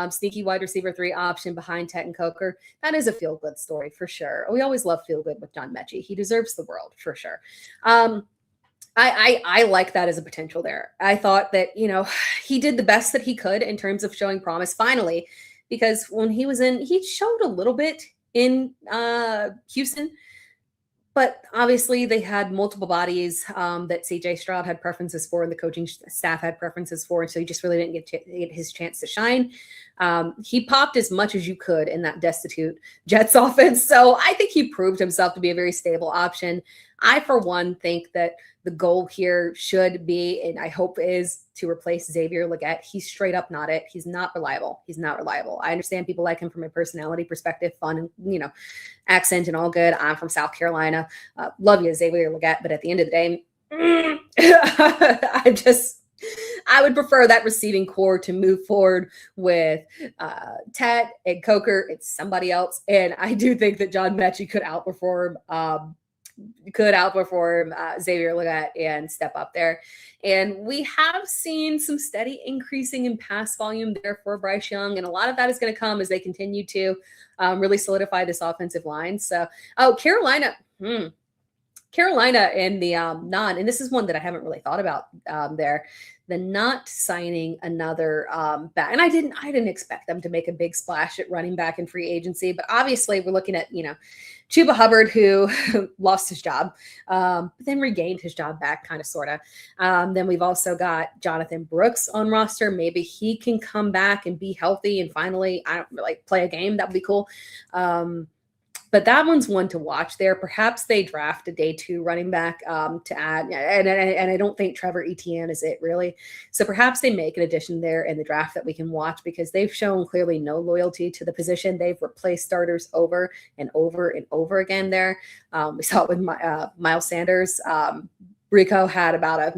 Sneaky wide receiver 3 option behind Tet and Coker. That is a feel-good story for sure. We always love feel-good with John Mechie. He deserves the world for sure. I like that as a potential there. I thought that, he did the best that he could in terms of showing promise finally, because when he was he showed a little bit in Houston, but obviously they had multiple bodies that CJ Stroud had preferences for and the coaching staff had preferences for. And so he just really didn't get his chance to shine. He popped as much as you could in that destitute Jets offense. So I think he proved himself to be a very stable option. I, for one, think that the goal here should be, and I hope is, to replace Xavier Legette. He's straight up not it. He's not reliable. I understand people like him from a personality perspective, fun, and, accent and all good. I'm from South Carolina. Love you, Xavier Legette. But at the end of the day, I would prefer that receiving core to move forward with Tet and Coker. It's somebody else. And I do think that John Mechie could outperform Xavier Legette and step up there. And we have seen some steady increasing in pass volume there for Bryce Young. And a lot of that is going to come as they continue to really solidify this offensive line. So, Carolina in the non, and this is one that I haven't really thought about there, the not signing another back. And I didn't expect them to make a big splash at running back in free agency, but obviously we're looking at, Chuba Hubbard, who lost his job, but then regained his job back, kind of, sort of. Then we've also got Jonathan Brooks on roster. Maybe he can come back and be healthy and finally, play a game. That would be cool. But that one's one to watch there. Perhaps they draft a day 2 running back to add. And I don't think Travis Etienne is it, really. So perhaps they make an addition there in the draft that we can watch, because they've shown clearly no loyalty to the position. They've replaced starters over and over and over again there. We saw it with Miles Sanders. Rico had about a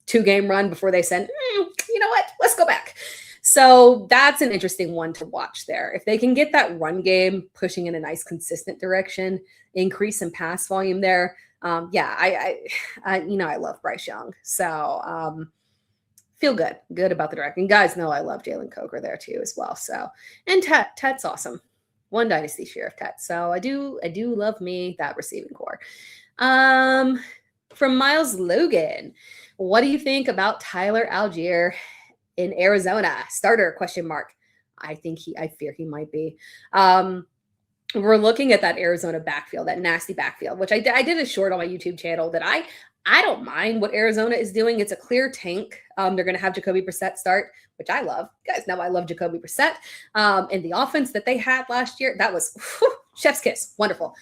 2-game run before they said, you know what, let's go back. So that's an interesting one to watch there. If they can get that run game pushing in a nice, consistent direction, increase in pass volume there. I love Bryce Young. So feel good about the direct. And guys know I love Jalen Coker there too as well. So, and Tet's awesome. One dynasty share of Tet. So I do love me that receiving core. From Miles Logan, what do you think about Tyler Algier in Arizona? Starter ? I fear he might be. We're looking at that Arizona backfield, that nasty backfield, which I did a short on my YouTube channel that I don't mind what Arizona is doing. It's a clear tank. They're going to have Jacoby Brissett start, which I love. You guys know I love Jacoby Brissett. And the offense that they had last year, that was chef's kiss. Wonderful.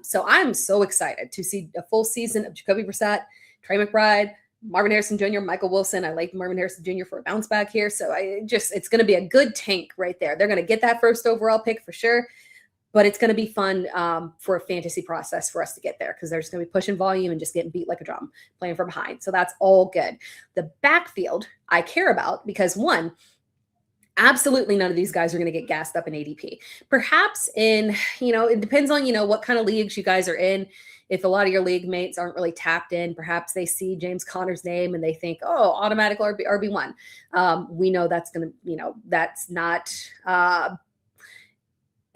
So I'm so excited to see a full season of Jacoby Brissett, Trey McBride, Marvin Harrison Jr., Michael Wilson. I like Marvin Harrison Jr. for a bounce back here. So it's going to be a good tank right there. They're going to get that first overall pick for sure. But it's going to be fun for a fantasy process for us to get there because they're just going to be pushing volume and just getting beat like a drum, playing from behind. So that's all good. The backfield I care about because, one, absolutely none of these guys are going to get gassed up in ADP. Perhaps it depends on, what kind of leagues you guys are in. If a lot of your league mates aren't really tapped in, perhaps they see James Conner's name and they think, oh, automatic RB1. We know that's going to, that's not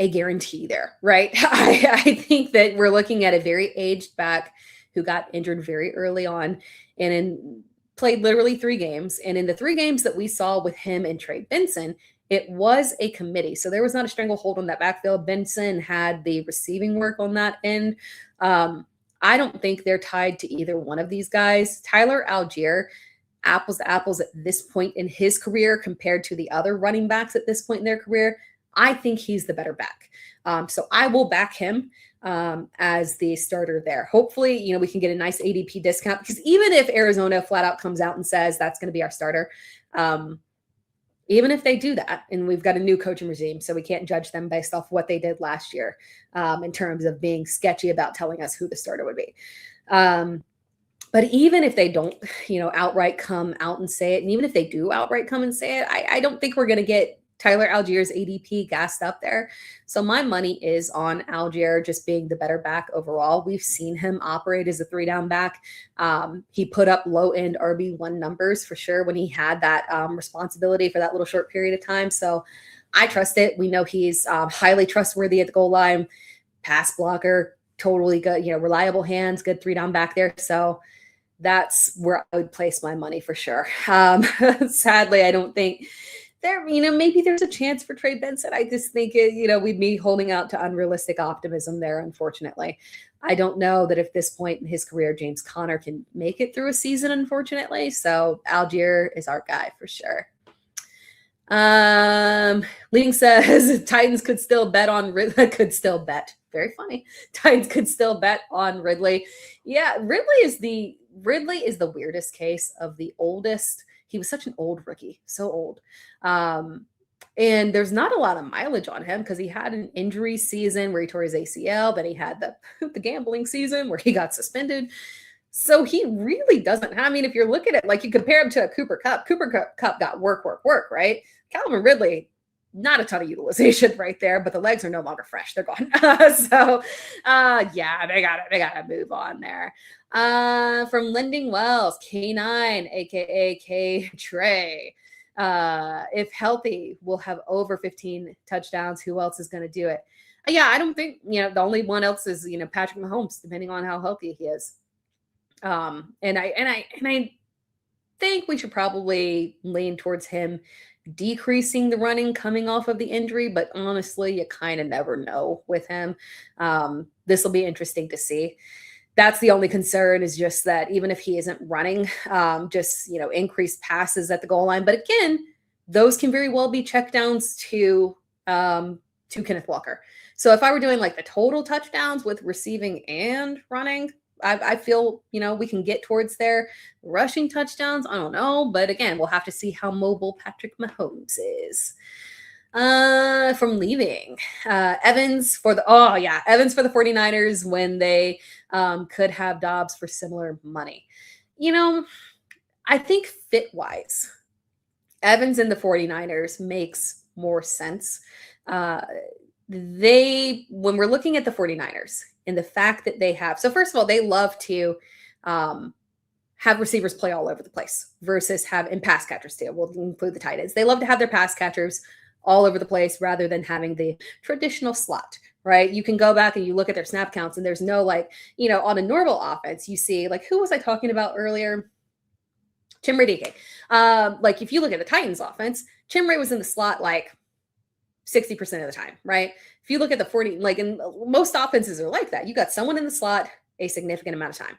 a guarantee there, right? I think that we're looking at a very aged back who got injured very early on and played literally 3 games. And in the 3 games that we saw with him and Trey Benson, it was a committee. So there was not a stranglehold on that backfield. Benson had the receiving work on that end. I don't think they're tied to either one of these guys. Tyler Algier, apples to apples at this point in his career compared to the other running backs at this point in their career, I think he's the better back. So I will back him as the starter there. Hopefully, we can get a nice ADP discount because even if Arizona flat out comes out and says that's going to be our starter, even if they do that, and we've got a new coaching regime, so we can't judge them based off what they did last year in terms of being sketchy about telling us who the starter would be. But even if they don't, outright come out and say it, and even if they do outright come and say it, I don't think we're going to get Tyler Algier's ADP gassed up there. So my money is on Algier just being the better back overall. We've seen him operate as a 3-down back. He put up low-end RB1 numbers for sure when he had that responsibility for that little short period of time. So I trust it. We know he's highly trustworthy at the goal line, pass blocker, totally good, reliable hands, good 3-down back there. So that's where I would place my money for sure. Sadly, I don't think there, maybe there's a chance for Trey Benson. I just think, we'd be holding out to unrealistic optimism there, unfortunately. I don't know that at this point in his career, James Conner can make it through a season, unfortunately. So Algier is our guy for sure. Leading says Titans could still bet on Ridley. Could still bet. Very funny. Titans could still bet on Ridley. Yeah, Ridley is the weirdest case of the oldest. He was such an old rookie, so old. And there's not a lot of mileage on him because he had an injury season where he tore his ACL. Then he had the gambling season where he got suspended. So he really doesn't. If you're looking at, like, you compare him to a Cooper Kupp got work, right? Calvin Ridley, not a ton of utilization right there, but the legs are no longer fresh. They're gone. Yeah, they gotta move on there. From Lending Wells, K9, aka K Trey. If healthy, we'll have over 15 touchdowns. Who else is going to do it? Yeah, I don't think, the only one else is, Patrick Mahomes, depending on how healthy he is. And I think we should probably lean towards him decreasing the running coming off of the injury, but honestly, you kind of never know with him. This will be interesting to see. That's the only concern, is just that even if he isn't running, increased passes at the goal line. But again, those can very well be checkdowns to Kenneth Walker. So if I were doing like the total touchdowns with receiving and running, I feel, we can get towards there. Rushing touchdowns, I don't know. But again, we'll have to see how mobile Patrick Mahomes is. From Leaving. Evans for the 49ers when they could have Doubs for similar money. I think fit-wise, Evans and the 49ers makes more sense. When we're looking at the 49ers and the fact that they have, so first of all, they love to have receivers play all over the place versus and pass catchers too. We'll include the tight ends. They love to have their pass catchers all over the place rather than having the traditional slot, right? You can go back and you look at their snap counts and there's no on a normal offense, you see, who was I talking about earlier? Chimray. If you look at the Titans offense, Chimray was in the slot 60% of the time, right? If you look at the 40, and most offenses are like that. You got someone in the slot a significant amount of time.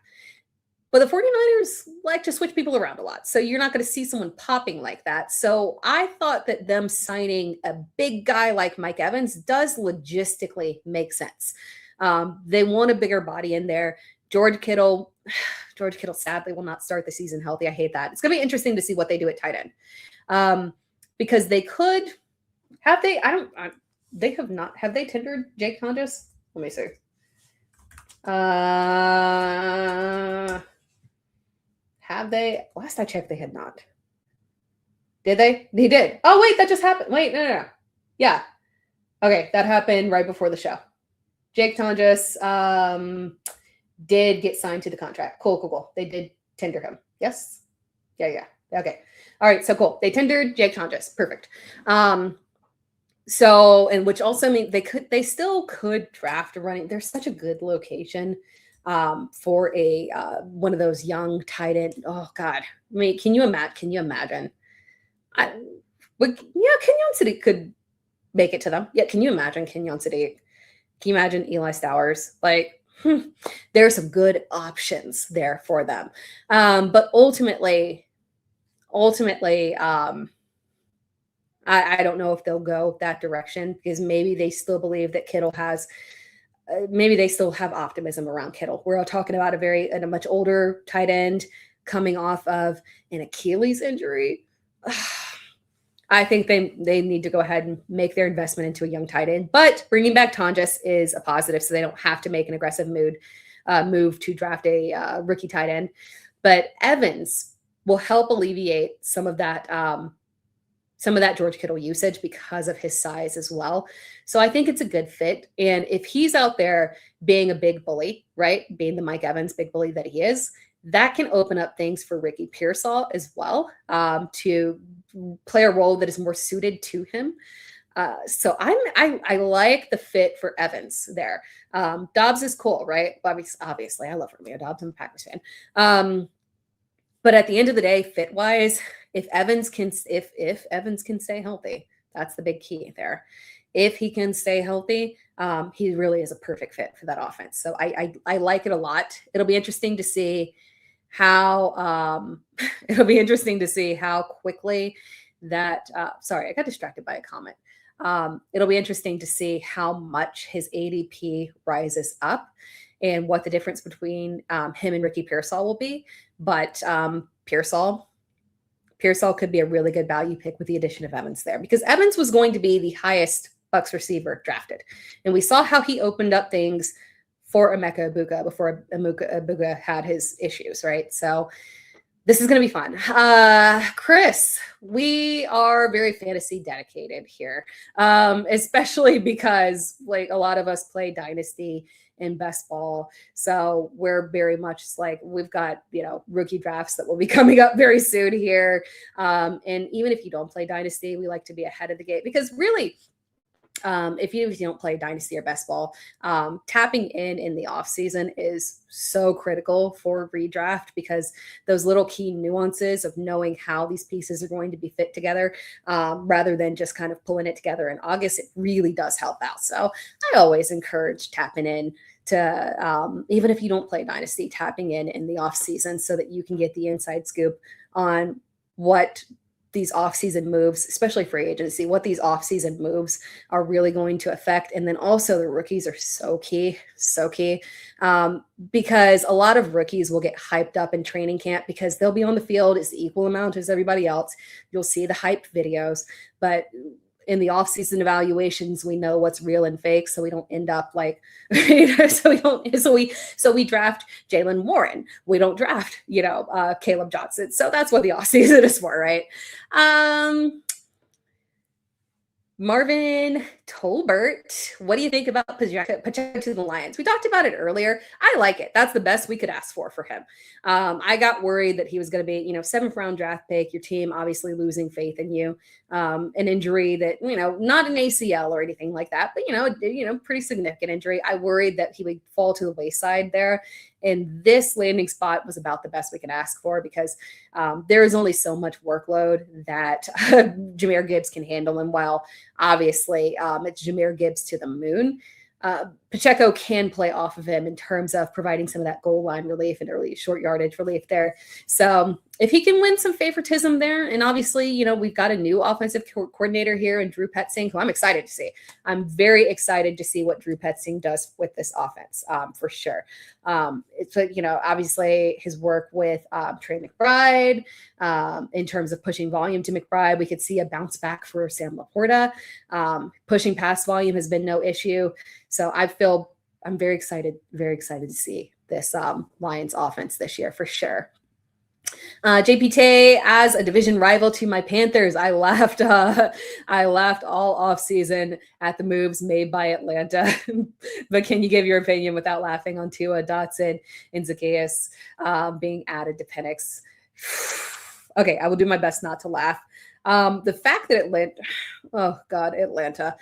But the 49ers like to switch people around a lot. So you're not going to see someone popping like that. So I thought that them signing a big guy like Mike Evans does logistically make sense. They want a bigger body in there. George Kittle sadly will not start the season healthy. I hate that. It's going to be interesting to see what they do at tight end. Because they could have they have not. Have they tendered Jake Tonjes? Let me see. Have they? Last I checked, they had not. Did they? They did. Oh, wait, that just happened. Wait, no. Yeah. Okay, that happened right before the show. Jake Tonjes did get signed to the contract. Cool. They did tender him. Yes? Yeah. Okay. All right, so cool. They tendered Jake Tonjes. Perfect. So, and which also means they still could draft a running. There's such a good location for a one of those young tight end. Oh God, I mean, can you imagine? Kenyon City could make it to them. Yeah, can you imagine Kenyon City? Can you imagine Eli Stowers? Like, there are some good options there for them. But ultimately, I don't know if they'll go that direction because maybe they still believe that Kittle has, maybe they still have optimism around Kittle. We're all talking about a much older tight end coming off of an Achilles injury. I think they need to go ahead and make their investment into a young tight end. But bringing back Tonjes is a positive, so they don't have to make an aggressive move to draft a rookie tight end. But Evans will help alleviate some of that George Kittle usage because of his size as well. So I think it's a good fit. And if he's out there being a big bully, right, being the Mike Evans big bully that he is, that can open up things for Ricky Pearsall as well to play a role that is more suited to him. So I like the fit for Evans there. Doubs is cool, right? Obviously, I love Romeo Doubs. I'm a Packers fan. But at the end of the day, fit wise, if Evans can stay healthy, that's the big key there. If he can stay healthy, he really is a perfect fit for that offense. So I like it a lot. It'll be interesting to see how quickly that. Sorry, I got distracted by a comment. It'll be interesting to see how much his ADP rises up and what the difference between him and Ricky Pearsall will be. But Pearsall could be a really good value pick with the addition of Evans there because Evans was going to be the highest Bucs receiver drafted. And we saw how he opened up things for Emeka Egbuka before Egbuka had his issues, right? So this is going to be fun. Chris, we are very fantasy dedicated here, especially because like a lot of us play Dynasty in best ball. So we're very much like we've got, rookie drafts that will be coming up very soon here. And even if you don't play Dynasty, we like to be ahead of the game because really, if you don't play Dynasty or best ball, tapping in the off season is so critical for redraft because those little key nuances of knowing how these pieces are going to be fit together, rather than just kind of pulling it together in August, it really does help out. So I always encourage tapping in to, even if you don't play Dynasty, tapping in the off season so that you can get the inside scoop on what these off-season moves, especially free agency, what these off-season moves are really going to affect. And then also the rookies are so key, because a lot of rookies will get hyped up in training camp because they'll be on the field as the equal amount as everybody else. You'll see the hype videos, but in the off-season evaluations, we know what's real and fake, so we don't end up like, so we draft Jalen Warren. We don't draft, Caleb Johnson. So that's what the off-season is for, right? Marvin Tolbert, what do you think about Pacheco to the Lions? We talked about it earlier. I like it. That's the best we could ask for him. I got worried that he was going to be, 7th round draft pick, your team obviously losing faith in you, an injury that, not an ACL or anything like that, but, pretty significant injury. I worried that he would fall to the wayside there. And this landing spot was about the best we could ask for because there is only so much workload that Jahmyr Gibbs can handle. And while obviously it's Jahmyr Gibbs to the moon, Pacheco can play off of him in terms of providing some of that goal line relief and early short yardage relief there. So if he can win some favoritism there, and obviously, you know, we've got a new offensive coordinator here in Drew Petzing, who I'm excited to see. I'm very excited to see what Drew Petzing does with this offense, for sure. It's, you know, obviously his work with Trey McBride in terms of pushing volume to McBride. We could see a bounce back for Sam Laporta. Pushing pass volume has been no issue. So I'm very excited to see this Lions offense this year for sure. JPT as a division rival to my Panthers. I laughed all off season at the moves made by Atlanta. But can you give your opinion without laughing on Tua, Dotson, and Zacchaeus being added to Penix? Okay, I will do my best not to laugh. The fact that Atlanta.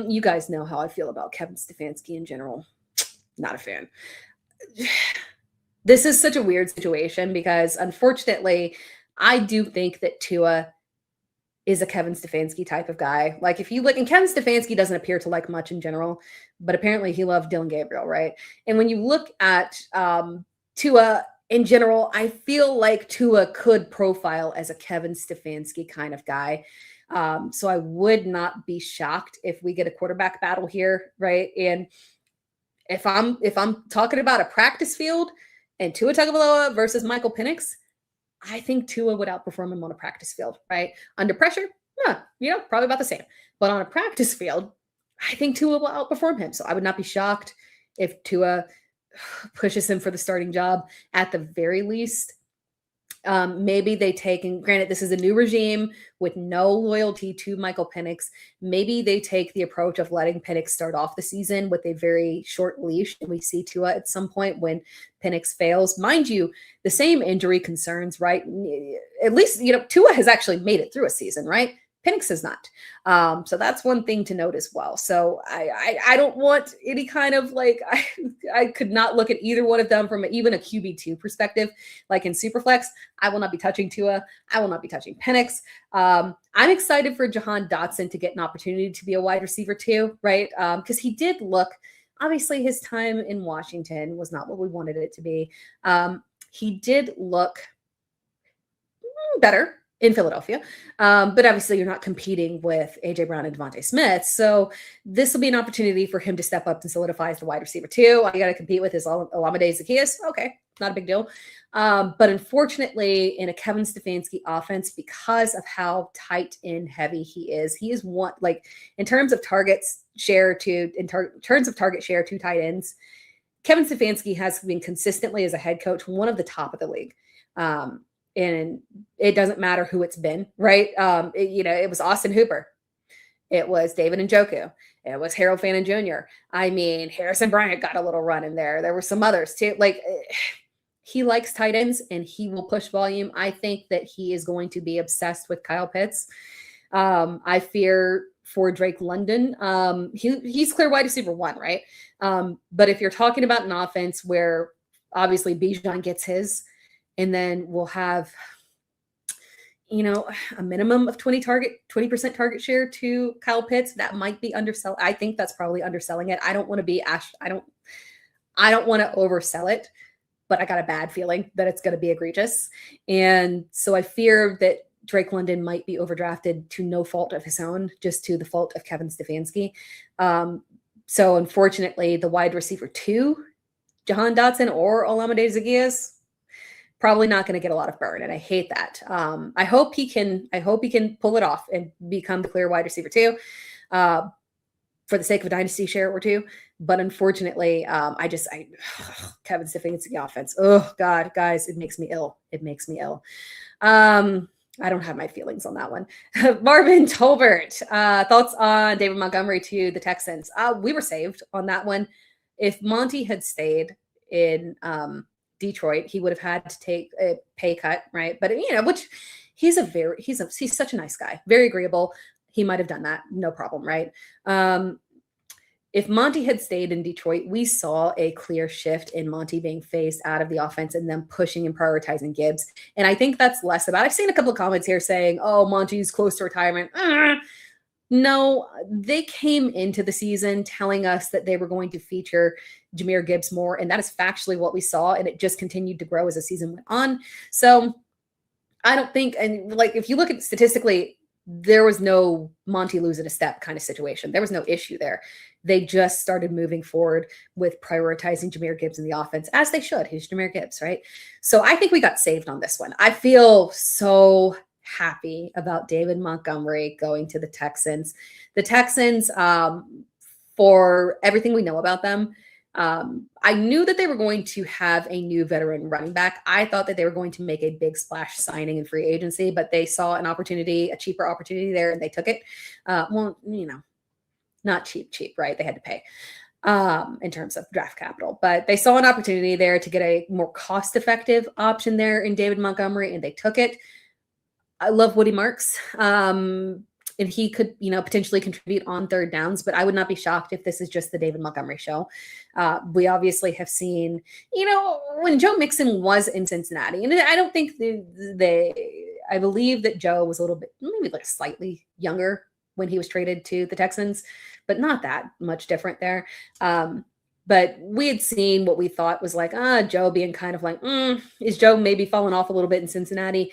You guys know how I feel about Kevin Stefanski in general. Not a fan. This is such a weird situation because, unfortunately, I do think that Tua is a Kevin Stefanski type of guy. Like, if you look, and Kevin Stefanski doesn't appear to like much in general, but apparently he loved Dylan Gabriel, right? And when you look at Tua in general, I feel like Tua could profile as a Kevin Stefanski kind of guy. So I would not be shocked if we get a quarterback battle here, right? And if I'm talking about a practice field and Tua Tagovailoa versus Michael Penix, I think Tua would outperform him on a practice field, right? Under pressure, probably about the same. But on a practice field, I think Tua will outperform him. So I would not be shocked if Tua pushes him for the starting job at the very least. Maybe they take, and granted, this is a new regime with no loyalty to Michael Penix. Maybe they take the approach of letting Penix start off the season with a very short leash, and we see Tua at some point when Penix fails. Mind you, the same injury concerns, right? At least, Tua has actually made it through a season, right? Penix has not. So that's one thing to note as well. So I don't want any kind of I could not look at either one of them from even a QB2 perspective. Like in Superflex, I will not be touching Tua. I will not be touching Penix. I'm excited for Jahan Dotson to get an opportunity to be a wide receiver too, right? Because he did look, obviously his time in Washington was not what we wanted it to be. He did look better in Philadelphia. But obviously you're not competing with A.J. Brown and Devontae Smith. So this will be an opportunity for him to step up and solidify as the wide receiver too. All you got to compete with is Olamide Zacchaeus. Okay, not a big deal. But unfortunately, in a Kevin Stefanski offense, because of how tight end heavy he is one, in terms of target share to tight ends, Kevin Stefanski has been consistently as a head coach one of the top of the league. And it doesn't matter who it's been, right? It was Austin Hooper. It was David Njoku. It was Harold Fannin Jr. I mean, Harrison Bryant got a little run in there. There were some others too. He likes tight ends and he will push volume. I think that he is going to be obsessed with Kyle Pitts. I fear for Drake London. He's clear wide receiver 1, right? But if you're talking about an offense where obviously Bijan gets his, and then we'll have, a minimum of 20% target share to Kyle Pitts. That might be undersell. I think that's probably underselling it. I don't want to be I don't want to oversell it, but I got a bad feeling that it's going to be egregious. And so I fear that Drake London might be overdrafted to no fault of his own, just to the fault of Kevin Stefanski. So unfortunately, the wide receiver 2, Jahan Dotson or Olamide Zacchaeus, probably not going to get a lot of burn, and I hate that. I hope he can pull it off and become the clear wide receiver 2, for the sake of a dynasty share or 2. But unfortunately, Kevin Stefanski offense. Oh God, guys, it makes me ill. I don't have my feelings on that one. Marvin Tolbert, thoughts on David Montgomery to the Texans? We were saved on that one. If Monty had stayed in Detroit, he would have had to take a pay cut, right? But which he's such a nice guy, very agreeable. He might have done that, no problem, right? If Monty had stayed in Detroit, we saw a clear shift in Monty being phased out of the offense and them pushing and prioritizing Gibbs. And I think that's less about. I've seen a couple of comments here saying, "Oh, Monty's close to retirement." No, they came into the season telling us that they were going to feature Jahmyr Gibbs more, and that is factually what we saw, and it just continued to grow as the season went on. So I don't think, and like if you look at it statistically, there was no Monty losing a step kind of situation. There was no issue there. They just started moving forward with prioritizing Jahmyr Gibbs in the offense, as they should. He's Jahmyr Gibbs, right? So I think we got saved on this one. I feel so happy about David Montgomery going to the Texans. The Texans, for everything we know about them, I knew that they were going to have a new veteran running back. I thought that they were going to make a big splash signing in free agency, but they saw an opportunity, a cheaper opportunity there, and they took it. Well, not cheap, right? They had to pay in terms of draft capital, but they saw an opportunity there to get a more cost-effective option there in David Montgomery, and they took it. I love Woody Marks. And he could, potentially contribute on third downs, but I would not be shocked if this is just the David Montgomery show. We obviously have seen, when Joe Mixon was in Cincinnati, and I don't think I believe that Joe was a little bit, maybe like slightly younger when he was traded to the Texans, but not that much different there. But we had seen what we thought was like, Joe being kind of like, is Joe maybe falling off a little bit in Cincinnati?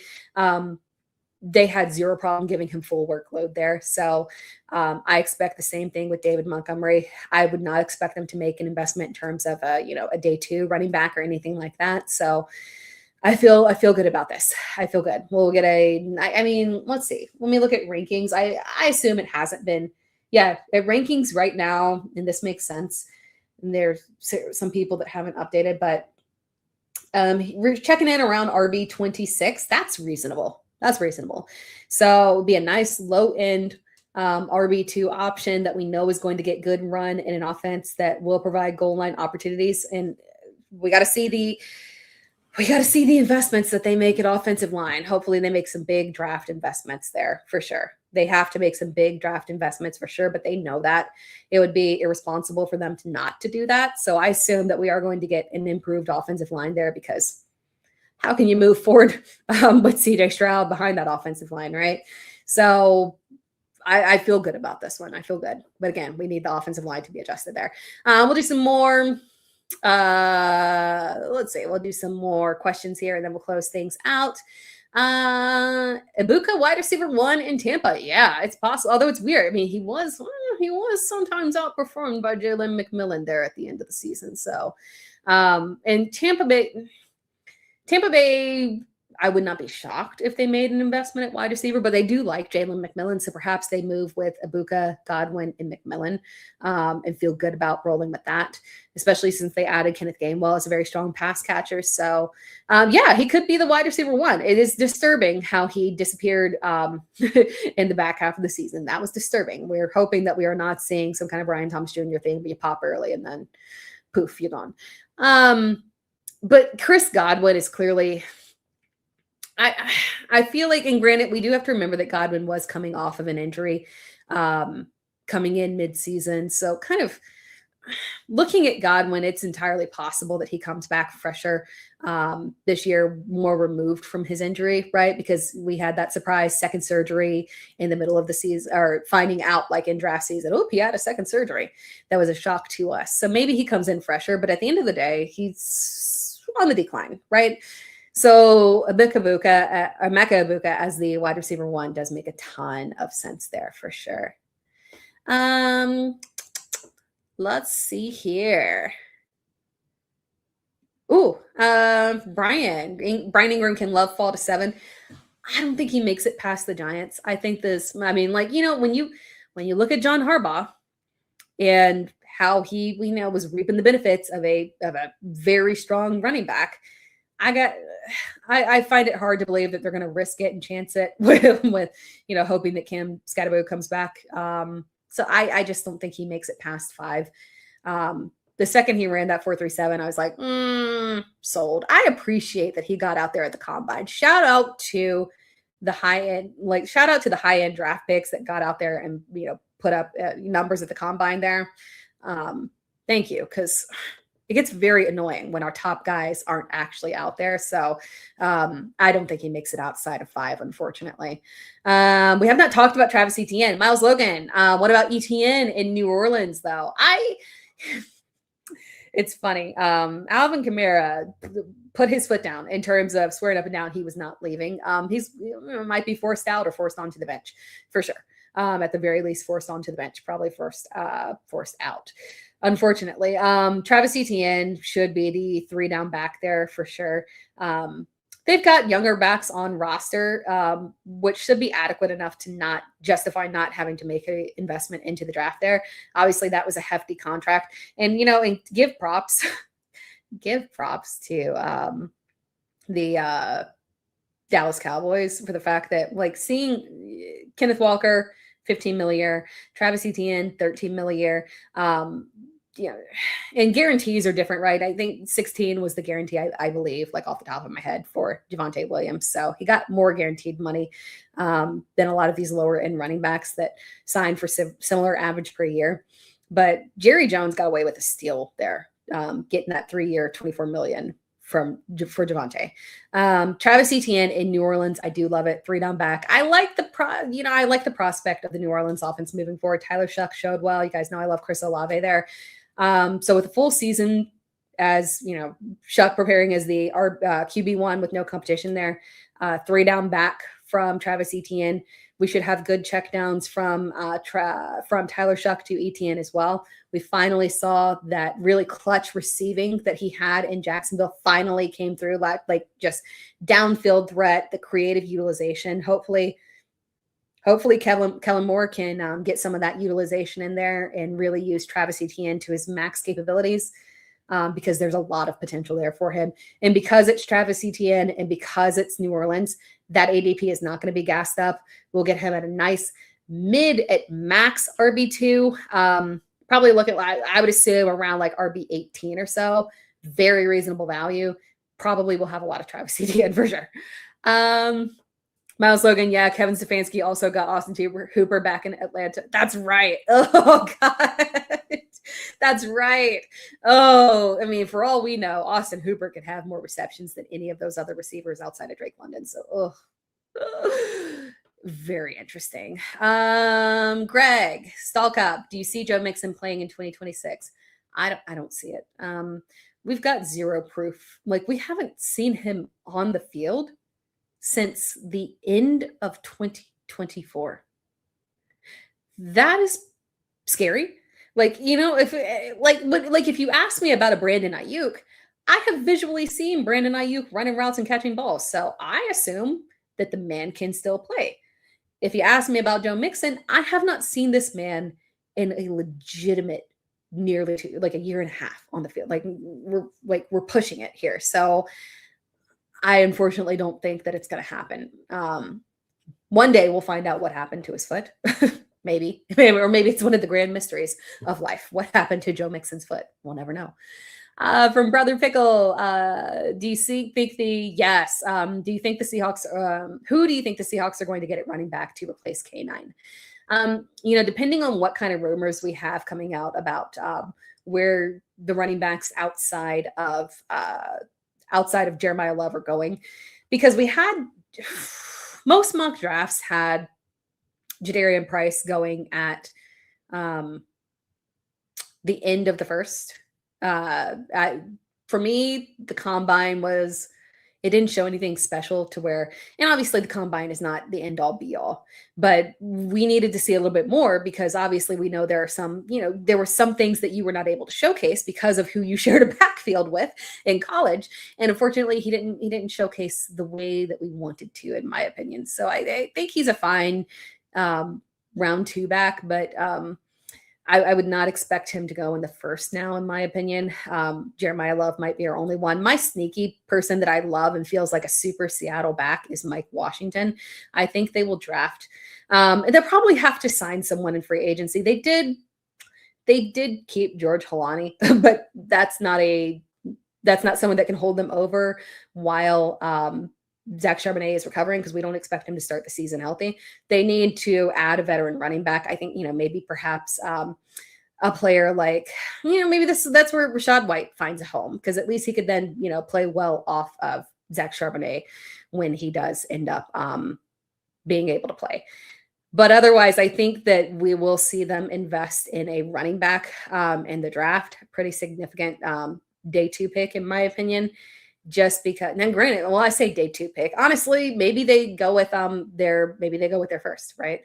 They had zero problem giving him full workload there. So I expect the same thing with David Montgomery. I would not expect them to make an investment in terms of a day two running back or anything like that. So I feel good about this. I feel good. We'll get let's see. When we look at rankings, I assume it hasn't been, at rankings right now, and this makes sense. And there's some people that haven't updated, but we're checking in around RB 26. That's reasonable. So it'd be a nice low end RB2 option that we know is going to get good run in an offense that will provide goal line opportunities. And we got to see the investments that they make at offensive line. Hopefully they make some big draft investments there for sure. They have to make some big draft investments for sure, but they know that it would be irresponsible for them not to do that. So I assume that we are going to get an improved offensive line there, because how can you move forward with CJ Stroud behind that offensive line, right? So I feel good about this one. I feel good. But again, we need the offensive line to be adjusted there. We'll do some more. Let's see. We'll do some more questions here, and then we'll close things out. Ibuka, wide receiver 1 in Tampa. Yeah, it's possible. Although it's weird. I mean, he was sometimes outperformed by Jalen McMillan there at the end of the season. So, and Tampa Bay, I would not be shocked if they made an investment at wide receiver, but they do like Jalen McMillan. So perhaps they move with Ibuka, Godwin, and McMillan and feel good about rolling with that, especially since they added Kenneth Gainwell as a very strong pass catcher. So, he could be the wide receiver 1. It is disturbing how he disappeared in the back half of the season. That was disturbing. We're hoping that we are not seeing some kind of Brian Thomas Jr. thing, be a pop early and then poof, you're gone. But Chris Godwin is clearly, I feel like, and granted, we do have to remember that Godwin was coming off of an injury, coming in mid-season. So kind of looking at Godwin, it's entirely possible that he comes back fresher this year, more removed from his injury, right? Because we had that surprise second surgery in the middle of the season, or finding out like in draft season, he had a second surgery. That was a shock to us. So maybe he comes in fresher, but at the end of the day, he's on the decline, right? So Emeka Ibuka as the wide receiver 1 does make a ton of sense there for sure. Let's see here. Brian Ingram can love fall to 7. I don't think he makes it past the Giants. I think when you look at John Harbaugh and how he was reaping the benefits of a very strong running back, I find it hard to believe that they're going to risk it and chance it with hoping that Cam Scatterbo comes back. So I just don't think he makes it past 5. The second he ran that 4.37, I was like, sold. I appreciate that he got out there at the combine. Shout out to the high end draft picks that got out there and put up numbers at the combine there. Thank you, because it gets very annoying when our top guys aren't actually out there. So I don't think he makes it outside of 5, unfortunately. We have not talked about Travis Etienne. Miles Logan. What about Etienne in New Orleans, though? It's funny. Alvin Kamara put his foot down in terms of swearing up and down he was not leaving. He's might be forced out or forced onto the bench for sure. At the very least, forced onto the bench, probably forced out. Unfortunately, Travis Etienne should be the 3 down back there for sure. They've got younger backs on roster, which should be adequate enough to not justify not having to make an investment into the draft there. Obviously, that was a hefty contract. And, and give props to the Dallas Cowboys for the fact that, like, seeing Kenneth Walker, $15 million a year, Travis Etienne, $13 million a year, and guarantees are different, right? I think 16 was the guarantee, I believe, like off the top of my head, for Javonte Williams. So he got more guaranteed money than a lot of these lower end running backs that signed for similar average per year. But Jerry Jones got away with a steal there, getting that 3-year, $24 million for Javonte. Travis Etienne in New Orleans, I do love it. 3 down back. I like the prospect of the New Orleans offense moving forward. Tyler Shuck showed well. You guys know I love Chris Olave there. So with a full season, as Shuck preparing as the QB1 with no competition there, 3 down back from Travis Etienne. We should have good checkdowns from Tyler Shuck to Etienne as well. We finally saw that really clutch receiving that he had in Jacksonville finally came through, like just downfield threat, the creative utilization. Hopefully Kellen Moore can get some of that utilization in there and really use Travis Etienne to his max capabilities, because there's a lot of potential there for him. And because it's Travis Etienne and because it's New Orleans, that ADP is not going to be gassed up. We'll get him at a nice mid at max RB2. Probably look at, I would assume, around like RB 18 or so. Very reasonable value. Probably will have a lot of Travis Etienne for sure. Miles Logan, yeah. Kevin Stefanski also got Austin Hooper back in Atlanta. That's right. Oh, God. That's right. Oh, I mean, for all we know, Austin Hooper could have more receptions than any of those other receivers outside of Drake London. So, very interesting. Greg Stalkup, do you see Joe Mixon playing in 2026? I don't see it. We've got zero proof. Like, we haven't seen him on the field since the end of 2024. That is scary. Like, if you ask me about a Brandon Ayuk, I have visually seen Brandon Ayuk running routes and catching balls. So I assume that the man can still play. If you ask me about Joe Mixon, I have not seen this man in a legitimate nearly a year and a half on the field. We're pushing it here. So I unfortunately don't think that it's going to happen. One day we'll find out what happened to his foot. Maybe, or maybe it's one of the grand mysteries of life. What happened to Joe Mixon's foot? We'll never know. From Brother Pickle, do you think do you think the Seahawks, who do you think the Seahawks are going to get at running back to replace K9? Depending on what kind of rumors we have coming out about where the running backs outside of Jeremiah Love are going, because we had most mock drafts had Jadarian Price going at the end of the first. For me, the combine it didn't show anything special to where, and obviously the combine is not the end all be all, but we needed to see a little bit more, because obviously we know there were some things that you were not able to showcase because of who you shared a backfield with in college. And unfortunately he didn't showcase the way that we wanted to, in my opinion. So I think he's a fine round 2 back, but I would not expect him to go in the first now, in my opinion. Jeremiah Love might be our only one. My sneaky person that I love and feels like a super Seattle back is Mike Washington. I think they will draft. They'll probably have to sign someone in free agency. They did keep George Holani, but that's not someone that can hold them over while Zach Charbonnet is recovering, because we don't expect him to start the season healthy. They need to add a veteran running back. I think, maybe perhaps a player like, maybe that's where Rashad White finds a home, because at least he could then, play well off of Zach Charbonnet when he does end up being able to play. But otherwise, I think that we will see them invest in a running back in the draft. Pretty significant day 2 pick, in my opinion, just because. And then granted, well, I say day 2 pick. Honestly, maybe they go with their first, right?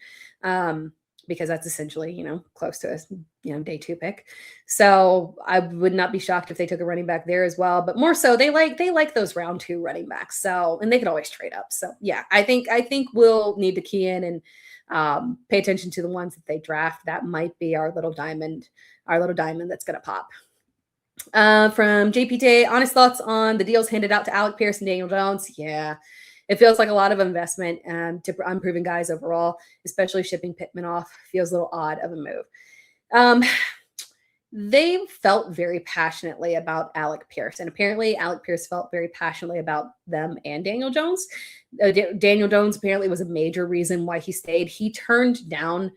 Because that's essentially, close to a, day 2 pick. So I would not be shocked if they took a running back there as well, but more so they like those round 2 running backs. So, and they could always trade up. So yeah, I think we'll need to key in and pay attention to the ones that they draft. That might be our little diamond that's going to pop. From JPT, honest thoughts on the deals handed out to Alec Pierce and Daniel Jones. Yeah, it feels like a lot of investment to unproven guys overall, especially shipping Pittman off. Feels a little odd of a move. They felt very passionately about Alec Pierce, and apparently Alec Pierce felt very passionately about them and Daniel Jones. Daniel Jones apparently was a major reason why he stayed. He turned down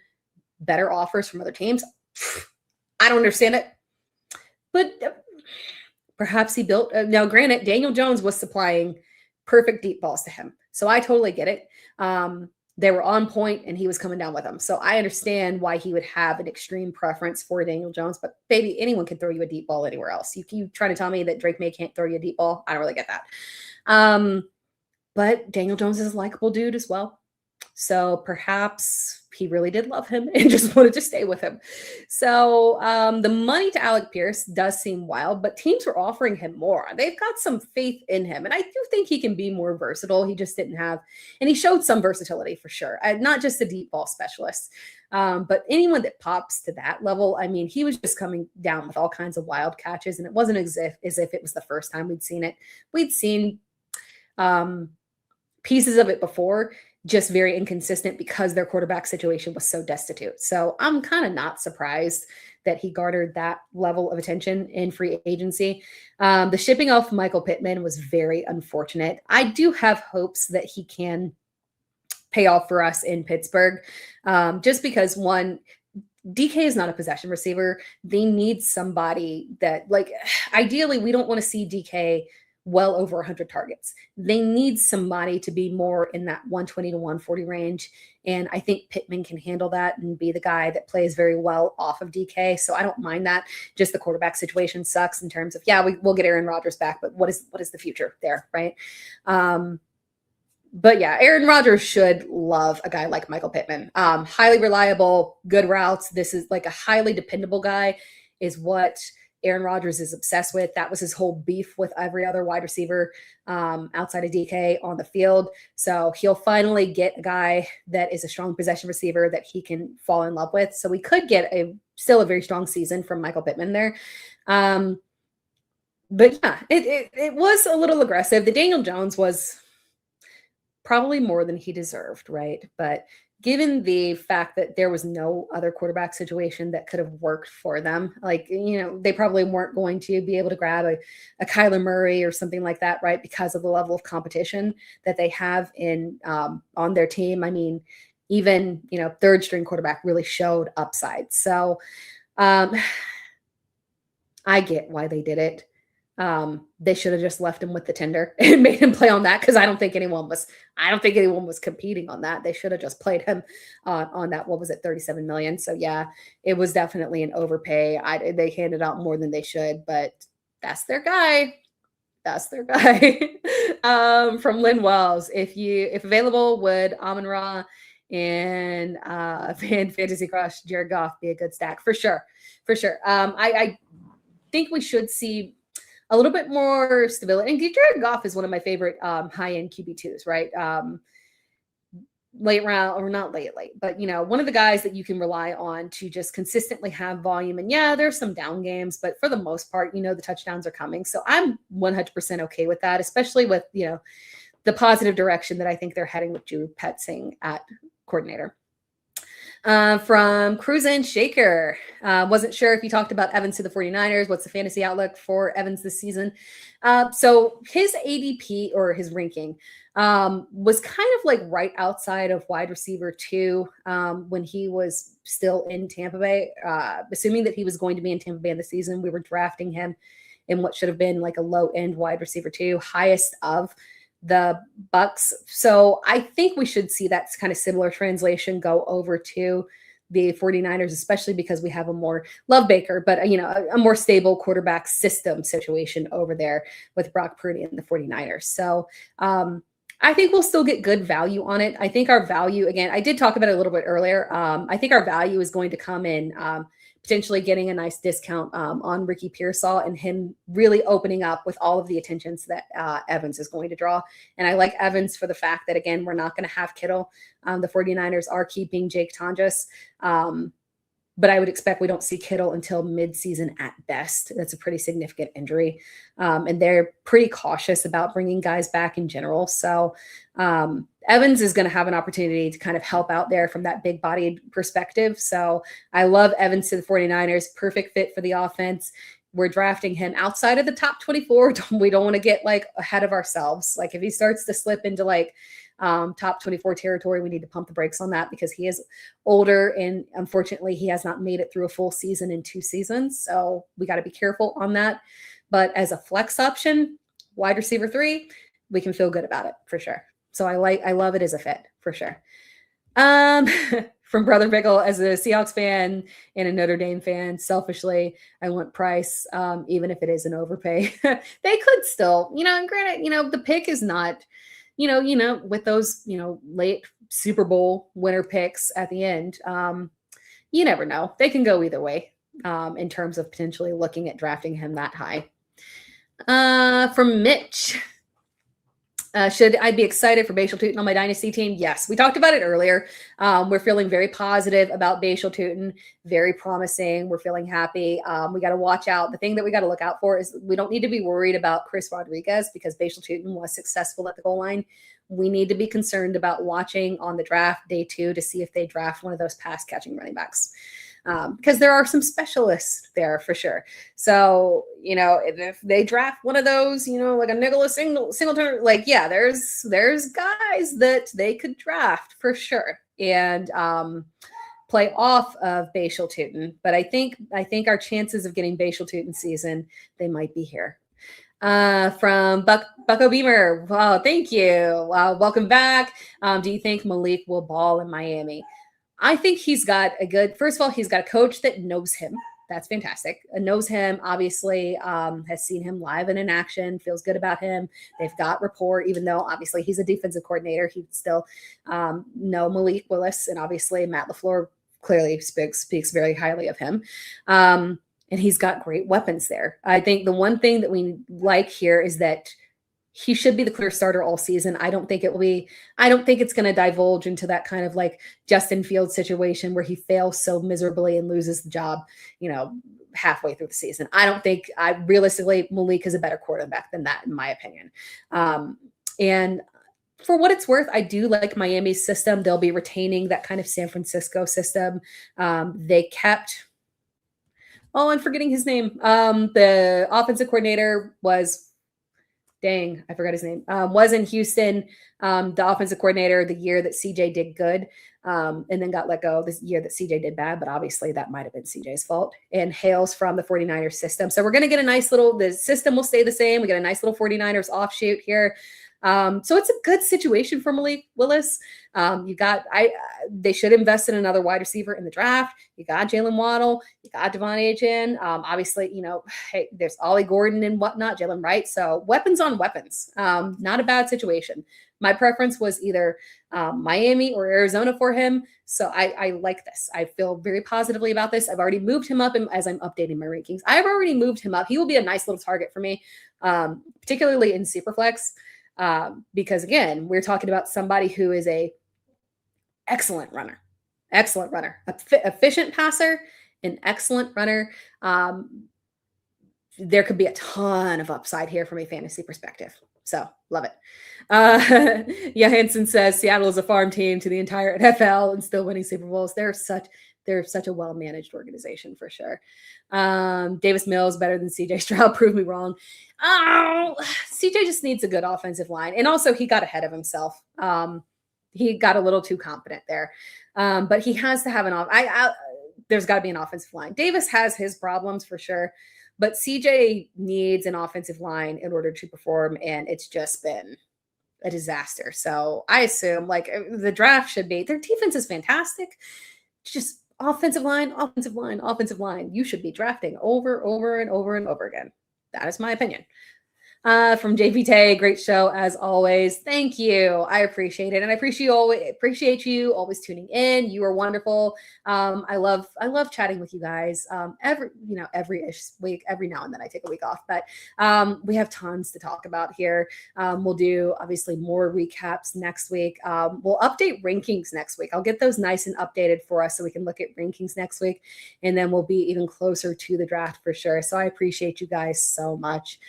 better offers from other teams. I don't understand it, but perhaps he built. Now, granted, Daniel Jones was supplying perfect deep balls to him, so I totally get it. They were on point, and he was coming down with them. So I understand why he would have an extreme preference for Daniel Jones. But baby, anyone can throw you a deep ball anywhere else. You trying to tell me that Drake May can't throw you a deep ball? I don't really get that. But Daniel Jones is a likable dude as well. So perhaps he really did love him and just wanted to stay with him. So the money to Alec Pierce does seem wild, but teams are offering him more. They've got some faith in him. And I do think he can be more versatile. He just didn't have, and he showed some versatility for sure. Not just a deep ball specialist, but anyone that pops to that level. I mean, he was just coming down with all kinds of wild catches, and it wasn't as if it was the first time we'd seen it. We'd seen pieces of it before, just very inconsistent because their quarterback situation was so destitute. So I'm kind of not surprised that he garnered that level of attention in free agency. The shipping off Michael Pittman was very unfortunate. I do have hopes that he can pay off for us in Pittsburgh, just because, one, DK is not a possession receiver. They need somebody that, like, ideally, we don't want to see DK well over 100 targets. They need somebody to be more in that 120 to 140 range. And I think Pittman can handle that and be the guy that plays very well off of DK. So I don't mind that. Just the quarterback situation sucks in terms of, we'll get Aaron Rodgers back, but what is the future there, right? But yeah, Aaron Rodgers should love a guy like Michael Pittman. Highly reliable, good routes. This is like a highly dependable guy is what Aaron Rodgers is obsessed with. That was his whole beef with every other wide receiver outside of DK on the field. So he'll finally get a guy that is a strong possession receiver that he can fall in love with. So we could get still a very strong season from Michael Pittman there. But yeah, it was a little aggressive. The Daniel Jones was probably more than he deserved, right? But given the fact that there was no other quarterback situation that could have worked for them, they probably weren't going to be able to grab a Kyler Murray or something like that, right? Because of the level of competition that they have on their team. I mean, even, third string quarterback really showed upside. So I get why they did it. They should have just left him with the tender and made him play on that, because I don't think anyone was competing on that. They should have just played him on that. What was it, $37 million? So yeah, it was definitely an overpay. They handed out more than they should, but that's their guy. From Lynn Wells, if available, would Amon-Ra and Fantasy Crush Jared Goff be a good stack? For sure. I think we should see a little bit more stability. And Jared Goff is one of my favorite high-end QB2s, right? Late round, or not late, but, one of the guys that you can rely on to just consistently have volume. And yeah, there's some down games, but for the most part, the touchdowns are coming. So I'm 100% okay with that, especially with, the positive direction that I think they're heading with Drew Petzing at coordinator. From Cruisin' Shaker. Wasn't sure if you talked about Evans to the 49ers. What's the fantasy outlook for Evans this season? So his ADP or his ranking was kind of like right outside of wide receiver 2 when he was still in Tampa Bay. Assuming that he was going to be in Tampa Bay in the season, we were drafting him in what should have been like a low end wide receiver 2, highest of the Bucks. So I think we should see that kind of similar translation go over to the 49ers, especially because we have a more Love Baker, but a more stable quarterback system situation over there with Brock Purdy and the 49ers. So I think we'll still get good value on it. I think our value, again, I did talk about it a little bit earlier. I think our value is going to come in potentially getting a nice discount on Ricky Pearsall and him really opening up with all of the attentions that Evans is going to draw. And I like Evans for the fact that, again, we're not going to have Kittle. The 49ers are keeping Jake Tonjes. But I would expect we don't see Kittle until midseason at best. That's a pretty significant injury. And they're pretty cautious about bringing guys back in general. So Evans is going to have an opportunity to kind of help out there from that big bodied perspective. So I love Evans to the 49ers. Perfect fit for the offense. We're drafting him outside of the top 24. We don't want to get like ahead of ourselves. Like if he starts to slip into like top 24 territory, we need to pump the brakes on that because he is older and unfortunately he has not made it through a full season in 2 seasons. So we got to be careful on that. But as a flex option, wide receiver 3, we can feel good about it for sure. So I love it as a fit for sure. From Brother Bickle, as a Seahawks fan and a Notre Dame fan, selfishly, I want Price, even if it is an overpay. They could still, and granted, the pick is not, with those, late Super Bowl winner picks at the end, you never know. They can go either way in terms of potentially looking at drafting him that high. From Mitch. Should I be excited for Bashal Tutin on my dynasty team? Yes. We talked about it earlier. We're feeling very positive about Bashal Tutin, very promising. We're feeling happy. We got to watch out. The thing that we got to look out for is we don't need to be worried about Chris Rodriguez because Bashal Tutin was successful at the goal line. We need to be concerned about watching on the draft day 2 to see if they draft one of those pass catching running backs. Because there are some specialists there for sure. So, if they draft one of those, like a Nicholas Singleton, there's guys that they could draft for sure and play off of Bashal Tutin. But I think our chances of getting Bashal Tutin season, they might be here. From Bucko Beamer. Wow, thank you. Welcome back. Do you think Malik will ball in Miami? I think he's got first of all, he's got a coach that knows him. That's fantastic. Knows him, obviously, has seen him live and in action, feels good about him. They've got rapport, even though obviously he's a defensive coordinator. He still know Malik Willis, and obviously Matt LaFleur clearly speaks very highly of him. And he's got great weapons there. I think the one thing that we like here is that he should be the clear starter all season. I don't think it's going to divulge into that kind of like Justin Fields situation where he fails so miserably and loses the job, halfway through the season. Realistically, Malik is a better quarterback than that, in my opinion. And for what it's worth, I do like Miami's system. They'll be retaining that kind of San Francisco system. They kept, I'm forgetting his name. The offensive coordinator was, I forgot his name, was in Houston, the offensive coordinator the year that CJ did good, and then got let go this year that CJ did bad, but obviously that might have been CJ's fault, and hails from the 49ers system. So we're going to get the system will stay the same. We get a nice little 49ers offshoot here. So it's a good situation for Malik Willis. They should invest in another wide receiver in the draft. You got Jalen Waddle, you got Devon Etienne. Obviously, hey, there's Ollie Gordon and whatnot, Jalen Wright. So weapons on weapons. Not a bad situation. My preference was either Miami or Arizona for him. So I like this. I feel very positively about this. I've already moved him up as I'm updating my rankings. I've already moved him up. He will be a nice little target for me, particularly in Superflex. Because again, we're talking about somebody who is a excellent runner, efficient passer, an excellent runner, there could be a ton of upside here from a fantasy perspective. So love it. Johansson says Seattle is a farm team to the entire NFL and still winning Super Bowls. They're such a well-managed organization for sure. Davis Mills better than CJ Stroud. Prove me wrong. Oh, CJ just needs a good offensive line. And also he got ahead of himself. He got a little too confident there. But he has to have there's got to be an offensive line. Davis has his problems for sure, but CJ needs an offensive line in order to perform. And it's just been a disaster. So I assume like the draft should be, their defense is fantastic. Just offensive line. You should be drafting over and over again. That is my opinion. From JPT, great show as always. Thank you. I appreciate it. And I appreciate you always tuning in. You are wonderful. I love chatting with you guys. Every week, every now and then I take a week off, but we have tons to talk about here. We'll do obviously more recaps next week. We'll update rankings next week. I'll get those nice and updated for us so we can look at rankings next week. And then we'll be even closer to the draft for sure. So I appreciate you guys so much.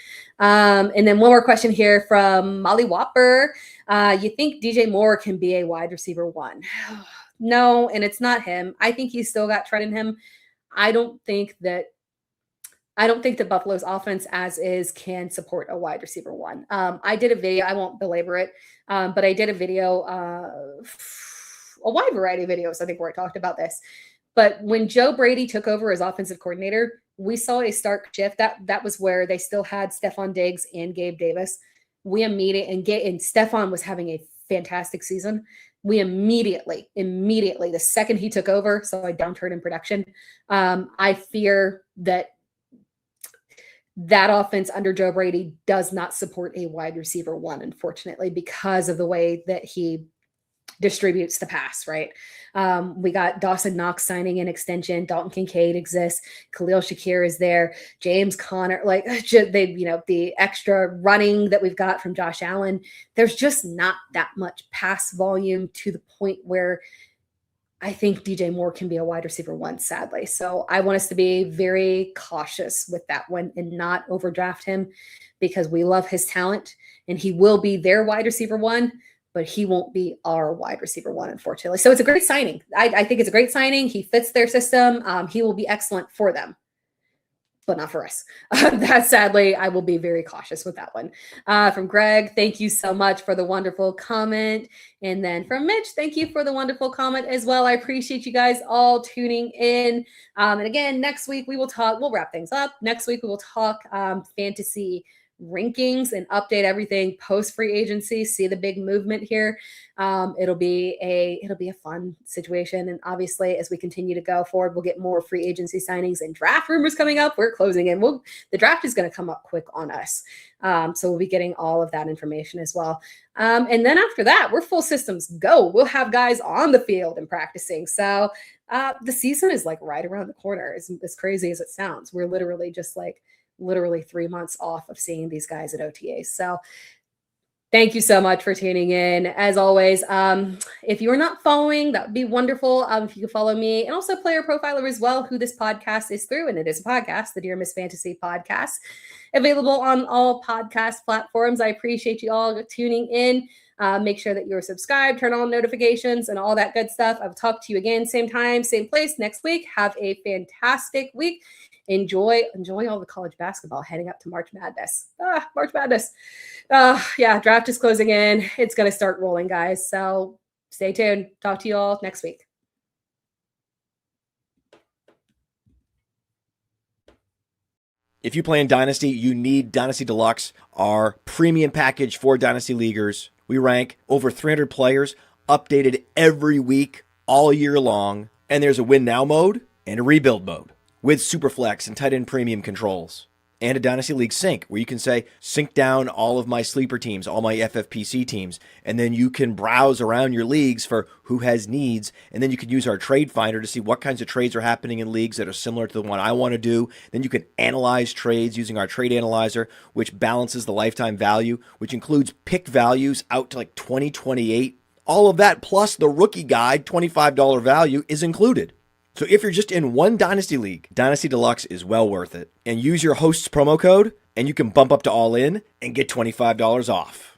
And then one more question here from Molly Whopper. You think DJ Moore can be a wide receiver 1? No, and it's not him. I think he's still got tread in him. I don't think that Buffalo's offense as is can support a wide receiver 1. I did a video. I won't belabor it, but I did a video, a wide variety of videos, I think, where I talked about this. But when Joe Brady took over as offensive coordinator, we saw a stark shift. That was where they still had Stephon Diggs and Gabe Davis. And Stephon was having a fantastic season. We immediately, the second he took over, saw a downturn in production. I fear that offense under Joe Brady does not support a wide receiver 1, unfortunately, because of the way that he distributes the pass, right? We got Dawson Knox signing an extension. Dalton Kincaid exists. Khalil Shakir is there. James Conner, the extra running that we've got from Josh Allen. There's just not that much pass volume to the point where I think DJ Moore can be a wide receiver 1, sadly. So I want us to be very cautious with that one and not overdraft him because we love his talent and he will be their wide receiver 1. But he won't be our wide receiver 1, unfortunately. So it's a great signing. I think it's a great signing. He fits their system. He will be excellent for them, but not for us. That sadly, I will be very cautious with that one. From Greg, thank you so much for the wonderful comment. And then from Mitch, thank you for the wonderful comment as well. I appreciate you guys all tuning in. And again, next week we'll wrap things up. Next week we will talk fantasy rankings and update everything post free agency. See the big movement here. It'll be a fun situation. And obviously, as we continue to go forward, we'll get more free agency signings and draft rumors coming up. We're closing in. The draft is going to come up quick on us. So we'll be getting all of that information as well. And then after that, we're full systems go. We'll have guys on the field and practicing. So the season is like right around the corner. As crazy as it sounds, we're literally just like 3 months off of seeing these guys at OTAs. So thank you so much for tuning in. As always, if you're not following, that would be wonderful. If you could follow me and also Player Profiler as well, who this podcast is through. And it is a podcast, the Dear Miss Fantasy podcast, available on all podcast platforms. I appreciate you all tuning in. Make sure that you're subscribed, turn on notifications and all that good stuff. I'll talk to you again, same time, same place next week. Have a fantastic week. Enjoy all the college basketball heading up to March Madness. March Madness. Draft is closing in. It's going to start rolling, guys. So stay tuned. Talk to you all next week. If you play in Dynasty, you need Dynasty Deluxe, our premium package for Dynasty Leaguers. We rank over 300 players, updated every week, all year long. And there's a win now mode and a rebuild mode with Superflex and tight end premium controls. And a Dynasty League sync where you can say, sync down all of my sleeper teams, all my FFPC teams. And then you can browse around your leagues for who has needs. And then you can use our trade finder to see what kinds of trades are happening in leagues that are similar to the one I want to do. Then you can analyze trades using our trade analyzer, which balances the lifetime value, which includes pick values out to like 2028. All of that plus the rookie guide, $25 value is included. So if you're just in one Dynasty League, Dynasty Deluxe is well worth it. And use your host's promo code, and you can bump up to All In and get $25 off.